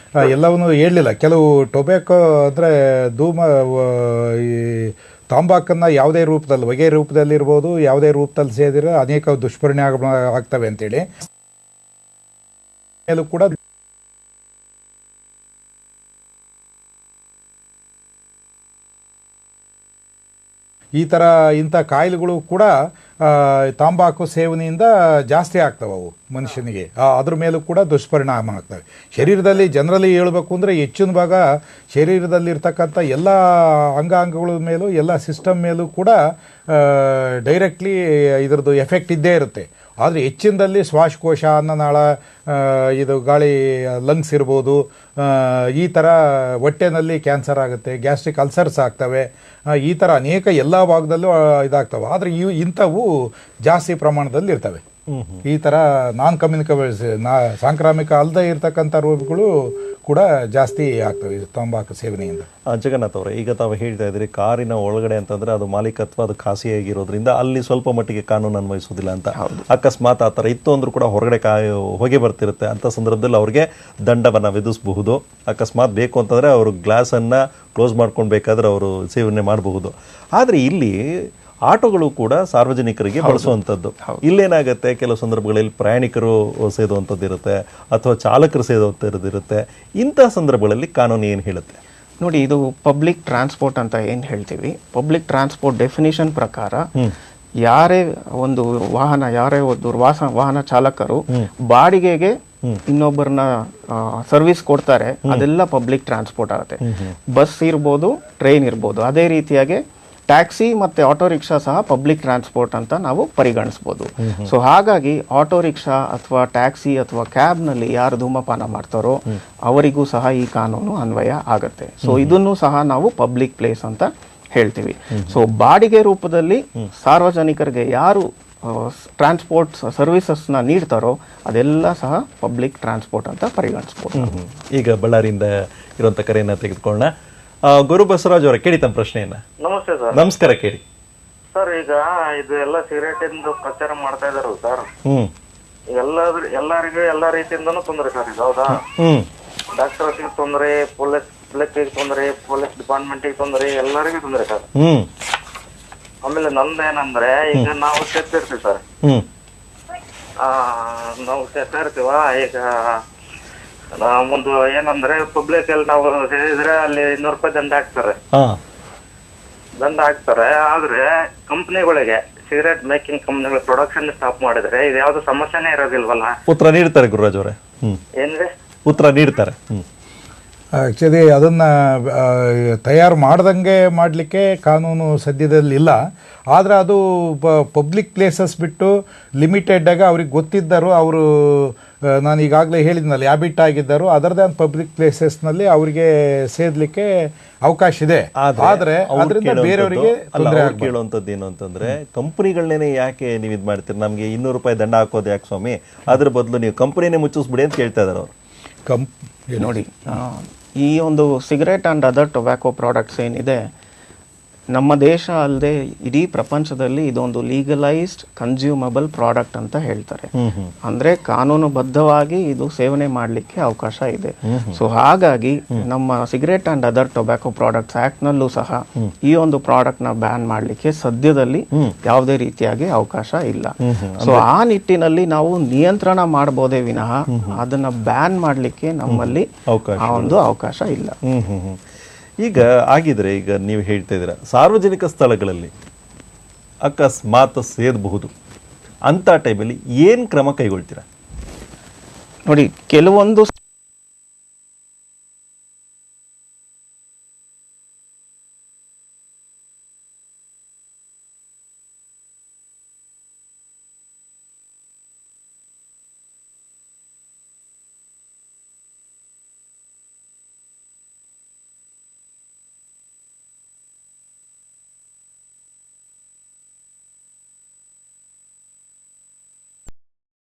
ಎಲ್ಲವನ್ನೂ ಹೇಳಲಿಲ್ಲ. ಕೆಲವು ಟೊಬ್ಯಾಕೋ ಅಂದರೆ ಈ ತಾಂಬಾಕನ್ನು ಯಾವುದೇ ರೂಪದಲ್ಲಿ, ಹೊಗೆ ರೂಪದಲ್ಲಿ ಇರ್ಬೋದು, ಯಾವುದೇ ರೂಪದಲ್ಲಿ ಸೇದಿದ್ರೆ ಅನೇಕ ದುಷ್ಪರಿಣಾಮ ಆಗ್ತವೆ ಅಂತೇಳಿ ಮೇಲೂ ಕೂಡ ಇಂಥ ಕಾಯಿಲೆಗಳು ಕೂಡ ತಾಂಬಾಕು ಸೇವನೆಯಿಂದ ಜಾಸ್ತಿ ಆಗ್ತವೆ. ಅವು ಮನುಷ್ಯನಿಗೆ ಅದ್ರ ಮೇಲೂ ಕೂಡ ದುಷ್ಪರಿಣಾಮ ಆಗ್ತವೆ. ಶರೀರದಲ್ಲಿ ಜನರಲಿ ಹೇಳಬೇಕು ಅಂದರೆ ಹೆಚ್ಚಿನ ಭಾಗ ಶರೀರದಲ್ಲಿರ್ತಕ್ಕಂಥ ಎಲ್ಲ ಅಂಗಾಂಗಗಳ ಮೇಲೂ, ಎಲ್ಲ ಸಿಸ್ಟಮ್ ಮೇಲೂ ಕೂಡ ಡೈರೆಕ್ಟ್ಲಿ ಇದರದ್ದು ಎಫೆಕ್ಟ್ ಇದ್ದೇ ಇರುತ್ತೆ. ಆದರೆ ಹೆಚ್ಚಿನದಲ್ಲಿ ಶ್ವಾಸಕೋಶ, ಅನ್ನನಾಳ, ಇದು ಗಾಳಿ, ಲಂಗ್ಸ್ ಇರ್ಬೋದು, ಈ ಥರ ಹೊಟ್ಟೆನಲ್ಲಿ ಕ್ಯಾನ್ಸರ್ ಆಗುತ್ತೆ, ಗ್ಯಾಸ್ಟ್ರಿಕ್ ಅಲ್ಸರ್ಸ್ ಆಗ್ತವೆ, ಈ ಥರ ಅನೇಕ ಎಲ್ಲ ಭಾಗದಲ್ಲೂ ಇದಾಗ್ತವೆ. ಆದರೆ ಇಂಥವು ಜಾಸ್ತಿ ಪ್ರಮಾಣದಲ್ಲಿ ಇರ್ತವೆ. ಈ ಥರ ನಾನ್ ಕಮ್ಯುನಿಕಬಲ್, ಸಾಂಕ್ರಾಮಿಕ ಅಲ್ಲದೆ ಇರ್ತಕ್ಕಂಥ ರೋಗಗಳು ಕೂಡ ಜಾಸ್ತಿ ಆಗ್ತವೆ ತಂಬಾಕು ಸೇವನೆಯಿಂದ. ಜಗನ್ನಾಥ್ ಅವರೇ, ಈಗ ತಾವು ಹೇಳ್ತಾ ಇದ್ರಿ ಕಾರಿನ ಒಳಗಡೆ ಅಂತಂದ್ರೆ ಅದು ಮಾಲೀಕತ್ವ ಅದು ಖಾಸಗಿಯಾಗಿರೋದ್ರಿಂದ ಅಲ್ಲಿ ಸ್ವಲ್ಪ ಮಟ್ಟಿಗೆ ಕಾನೂನು ಅನ್ವಯಿಸೋದಿಲ್ಲ ಅಂತ. ಅಕಸ್ಮಾತ್ ಆ ಥರ ಇತ್ತು ಅಂದ್ರೂ ಕೂಡ ಹೊರಗಡೆ ಹೊಗೆ ಬರ್ತಿರುತ್ತೆ. ಅಂಥ ಸಂದರ್ಭದಲ್ಲಿ ಅವ್ರಿಗೆ ದಂಡವನ್ನು ವಿಧಿಸಬಹುದು. ಅಕಸ್ಮಾತ್ ಬೇಕು ಅಂತಂದರೆ ಅವರು ಗ್ಲಾಸನ್ನು ಕ್ಲೋಸ್ ಮಾಡ್ಕೊಳ್ಬೇಕಾದ್ರೆ ಅವರು ಸೇವನೆ ಮಾಡಬಹುದು. ಆದರೆ ಇಲ್ಲಿ ಆಟೋಗಳು ಕೂಡ ಸಾರ್ವಜನಿಕರಿಗೆ ಬಳಸುವಂಥದ್ದು. ಇಲ್ಲೇನಾಗುತ್ತೆ, ಕೆಲವು ಸಂದರ್ಭಗಳಲ್ಲಿ ಪ್ರಯಾಣಿಕರು ಸೇದುವಂಥದ್ದು ಇರುತ್ತೆ ಅಥವಾ ಚಾಲಕರು ಸೇದುವಂಥದ್ದು ಇರುತ್ತೆ. ಇಂಥ ಸಂದರ್ಭಗಳಲ್ಲಿ ಕಾನೂನು ಏನು ಹೇಳುತ್ತೆ? ನೋಡಿ, ಇದು ಪಬ್ಲಿಕ್ ಟ್ರಾನ್ಸ್ಪೋರ್ಟ್ ಅಂತ ಏನು ಹೇಳ್ತೀವಿ, ಪಬ್ಲಿಕ್ ಟ್ರಾನ್ಸ್ಪೋರ್ಟ್ ಡೆಫಿನಿಷನ್ ಪ್ರಕಾರ ಯಾರೇ ಒಂದು ವಾಹನ, ಯಾರೇ ಒಂದು ವಾಹನ ಚಾಲಕರು ಬಾಡಿಗೆಗೆ ಇನ್ನೊಬ್ಬರನ್ನ ಸರ್ವಿಸ್ ಕೊಡ್ತಾರೆ, ಅದೆಲ್ಲ ಪಬ್ಲಿಕ್ ಟ್ರಾನ್ಸ್ಪೋರ್ಟ್ ಆಗುತ್ತೆ. ಬಸ್ ಇರ್ಬೋದು, ಟ್ರೈನ್ ಇರ್ಬೋದು. ಅದೇ ರೀತಿಯಾಗಿ ಟ್ಯಾಕ್ಸಿ ಮತ್ತು ಆಟೋ ರಿಕ್ಷಾ ಸಹ ಪಬ್ಲಿಕ್ ಟ್ರಾನ್ಸ್ಪೋರ್ಟ್ ಅಂತ ನಾವು ಪರಿಗಣಿಸ್ಬೋದು. ಸೊ ಹಾಗಾಗಿ ಆಟೋ ರಿಕ್ಷಾ ಅಥವಾ ಟ್ಯಾಕ್ಸಿ ಅಥವಾ ಕ್ಯಾಬ್ನಲ್ಲಿ ಯಾರು ಧೂಮಪಾನ ಮಾಡ್ತಾರೋ ಅವರಿಗೂ ಸಹ ಈ ಕಾನೂನು ಅನ್ವಯ ಆಗುತ್ತೆ. ಸೊ ಇದನ್ನು ಸಹ ನಾವು ಪಬ್ಲಿಕ್ ಪ್ಲೇಸ್ ಅಂತ ಹೇಳ್ತೀವಿ. ಸೊ ಬಾಡಿಗೆ ರೂಪದಲ್ಲಿ ಸಾರ್ವಜನಿಕರಿಗೆ ಯಾರು ಟ್ರಾನ್ಸ್ಪೋರ್ಟ್ ಸರ್ವಿಸಸ್ನ ನೀಡ್ತಾರೋ ಅದೆಲ್ಲ ಸಹ ಪಬ್ಲಿಕ್ ಟ್ರಾನ್ಸ್ಪೋರ್ಟ್ ಅಂತ ಪರಿಗಣಿಸ್ಬೋದು. ಈಗ ಬಳ್ಳಾರಿಯಿಂದ ಇರುವಂಥ ಕರೆಯನ್ನು ತೆಗೆದುಕೊಳ್ಳೋಣ. ಗುರು ಬಸವರಾಜ್ ಅವರ, ಕೇಳಿ ತಮ್ಮ ಪ್ರಶ್ನೆಯನ್ನ. ನಮಸ್ತೆ ಸರ್. ನಮಸ್ಕಾರ, ಕೇಳಿ ಸರ್, ಈಗ ಇದು ಎಲ್ಲ ಸಿಗರೇಟ್ ಇಂದ ಪ್ರಚಾರ ಮಾಡ್ತಾ ಇದಾರಲ್ಲ ಸರ್, ಎಲ್ಲರಿಗೂ ಎಲ್ಲ ರೀತಿಯಿಂದನೂ ತೊಂದರೆ ಸರ್ ಇದು, ಹೌದಾ? ಡಾಕ್ಟರ್ಸ್ಗೆ ತೊಂದರೆ, ಪೊಲೀಸ್ಗೆ ತೊಂದರೆ, ಪೊಲೀಸ್ ಡಿಪಾರ್ಟ್ಮೆಂಟ್ಗೆ ತೊಂದರೆ, ಎಲ್ಲರಿಗೂ ತೊಂದರೆ ಸರ್. ಆಮೇಲೆ ನಂದೇನಂದ್ರೆ, ಈಗ ನಾವು ಸೇರ್ತಿರ್ತೀವಿ ಸರ್, ನಾವು ಸೇರ್ತಾ ಇರ್ತೀವ. ಈಗ ಒಂದು ಏನಂದ್ರೆ ಪಬ್ಲಿಕ್ ಅಲ್ಲಿ ನಾವು ಸೇರಿದ್ರೆ ಅಲ್ಲಿ 200 ರೂಪಾಯಿ ದಂಡ ಹಾಕ್ತಾರೆ. ಆದ್ರೆ ಕಂಪ್ನಿಗಳಿಗೆ ಸಿಗರೇಟ್ ಮೇಕಿಂಗ್ ಕಂಪ್ನಿಗಳ ಪ್ರೊಡಕ್ಷನ್ ಸ್ಟಾಪ್ ಮಾಡಿದ್ರೆ ಇದು ಯಾವ್ದು ಸಮಸ್ಯೆನೇ ಇರೋದಿಲ್ವಲ್ಲ? ಉತ್ತರ ನೀಡ್ತಾರೆ ಗುರುರಾಜ್ ಅವರೇ. ಏನ್ರಿ? ಉತ್ತರ ನೀಡ್ತಾರೆ. ಆ್ಯಕ್ಚುಲಿ ಅದನ್ನು ತಯಾರು ಮಾಡ್ದಂಗೆ ಮಾಡಲಿಕ್ಕೆ ಕಾನೂನು ಸದ್ಯದಲ್ಲಿ ಇಲ್ಲ. ಆದರೆ ಅದು ಪಬ್ಲಿಕ್ ಪ್ಲೇಸಸ್ ಬಿಟ್ಟು ಲಿಮಿಟೆಡ್ಡಾಗ ಅವ್ರಿಗೆ ಗೊತ್ತಿದ್ದರು, ಅವರು ನಾನು ಈಗಾಗಲೇ ಹೇಳಿದ್ನಲ್ಲ ಹ್ಯಾಬಿಟ್ ಆಗಿದ್ದರು, ಅದರದೇ ಒಂದು ಪಬ್ಲಿಕ್ ಪ್ಲೇಸಸ್ನಲ್ಲಿ ಅವರಿಗೆ ಸೇದಲಿಕ್ಕೆ ಅವಕಾಶ ಇದೆ. ಆದರೆ ಅದರಿಂದ ಬೇರೆಯವರಿಗೆ ಕೇಳುವಂಥದ್ದು ಏನು ಅಂತಂದ್ರೆ, ಕಂಪನಿಗಳನ್ನೇ ಯಾಕೆ ನೀವು ಇದು ಮಾಡ್ತೀರಿ, ನಮಗೆ 200 ರೂಪಾಯಿ ದಂಡ ಹಾಕೋದು ಯಾಕೆ ಸ್ವಾಮಿ, ಅದ್ರ ಬದಲು ನೀವು ಕಂಪನಿನೇ ಮುಚ್ಚಿಸ್ಬಿಡಿ ಅಂತ ಕೇಳ್ತಾ ಇದ್ದಾರೆ ಅವರು. ನೋಡಿ, ಈ ಒಂದು cigarette and other tobacco products ಏನಿದೆ, ನಮ್ಮ ದೇಶ ಅಲ್ಲದೆ ಇಡೀ ಪ್ರಪಂಚದಲ್ಲಿ ಇದೊಂದು ಲೀಗಲೈಸ್ಡ್ ಕನ್ಸ್ಯೂಮಬಲ್ ಪ್ರಾಡಕ್ಟ್ ಅಂತ ಹೇಳ್ತಾರೆ. ಅಂದ್ರೆ ಕಾನೂನುಬದ್ಧವಾಗಿ ಇದು ಸೇವನೆ ಮಾಡಲಿಕ್ಕೆ ಅವಕಾಶ ಇದೆ. ಸೊ ಹಾಗಾಗಿ ನಮ್ಮ cigarette and other tobacco products act ನಲ್ಲೂ ಸಹ ಈ ಒಂದು ಪ್ರಾಡಕ್ಟ್ ನ ಬ್ಯಾನ್ ಮಾಡಲಿಕ್ಕೆ ಸದ್ಯದಲ್ಲಿ ಯಾವುದೇ ರೀತಿಯಾಗಿ ಅವಕಾಶ ಇಲ್ಲ. ಸೊ ಆ ನಿಟ್ಟಿನಲ್ಲಿ ನಾವು ನಿಯಂತ್ರಣ ಮಾಡಬಹುದೇ ವಿನಃ ಅದನ್ನ ಬ್ಯಾನ್ ಮಾಡಲಿಕ್ಕೆ ನಮ್ಮಲ್ಲಿ ಆ ಒಂದು ಅವಕಾಶ ಇಲ್ಲ. ಈಗ ಆಗಿದ್ರೆ, ಈಗ ನೀವು ಹೇಳ್ತಾ ಇದ್ದೀರಾ ಸಾರ್ವಜನಿಕ ಸ್ಥಳಗಳಲ್ಲಿ ಅಕಸ್ಮಾತ್ ಸೇದಬಹುದು ಅಂತ ಟೈಮಲ್ಲಿ ಏನು ಕ್ರಮ ಕೈಗೊಳ್ತೀರಾ? ನೋಡಿ, ಕೆಲವೊಂದು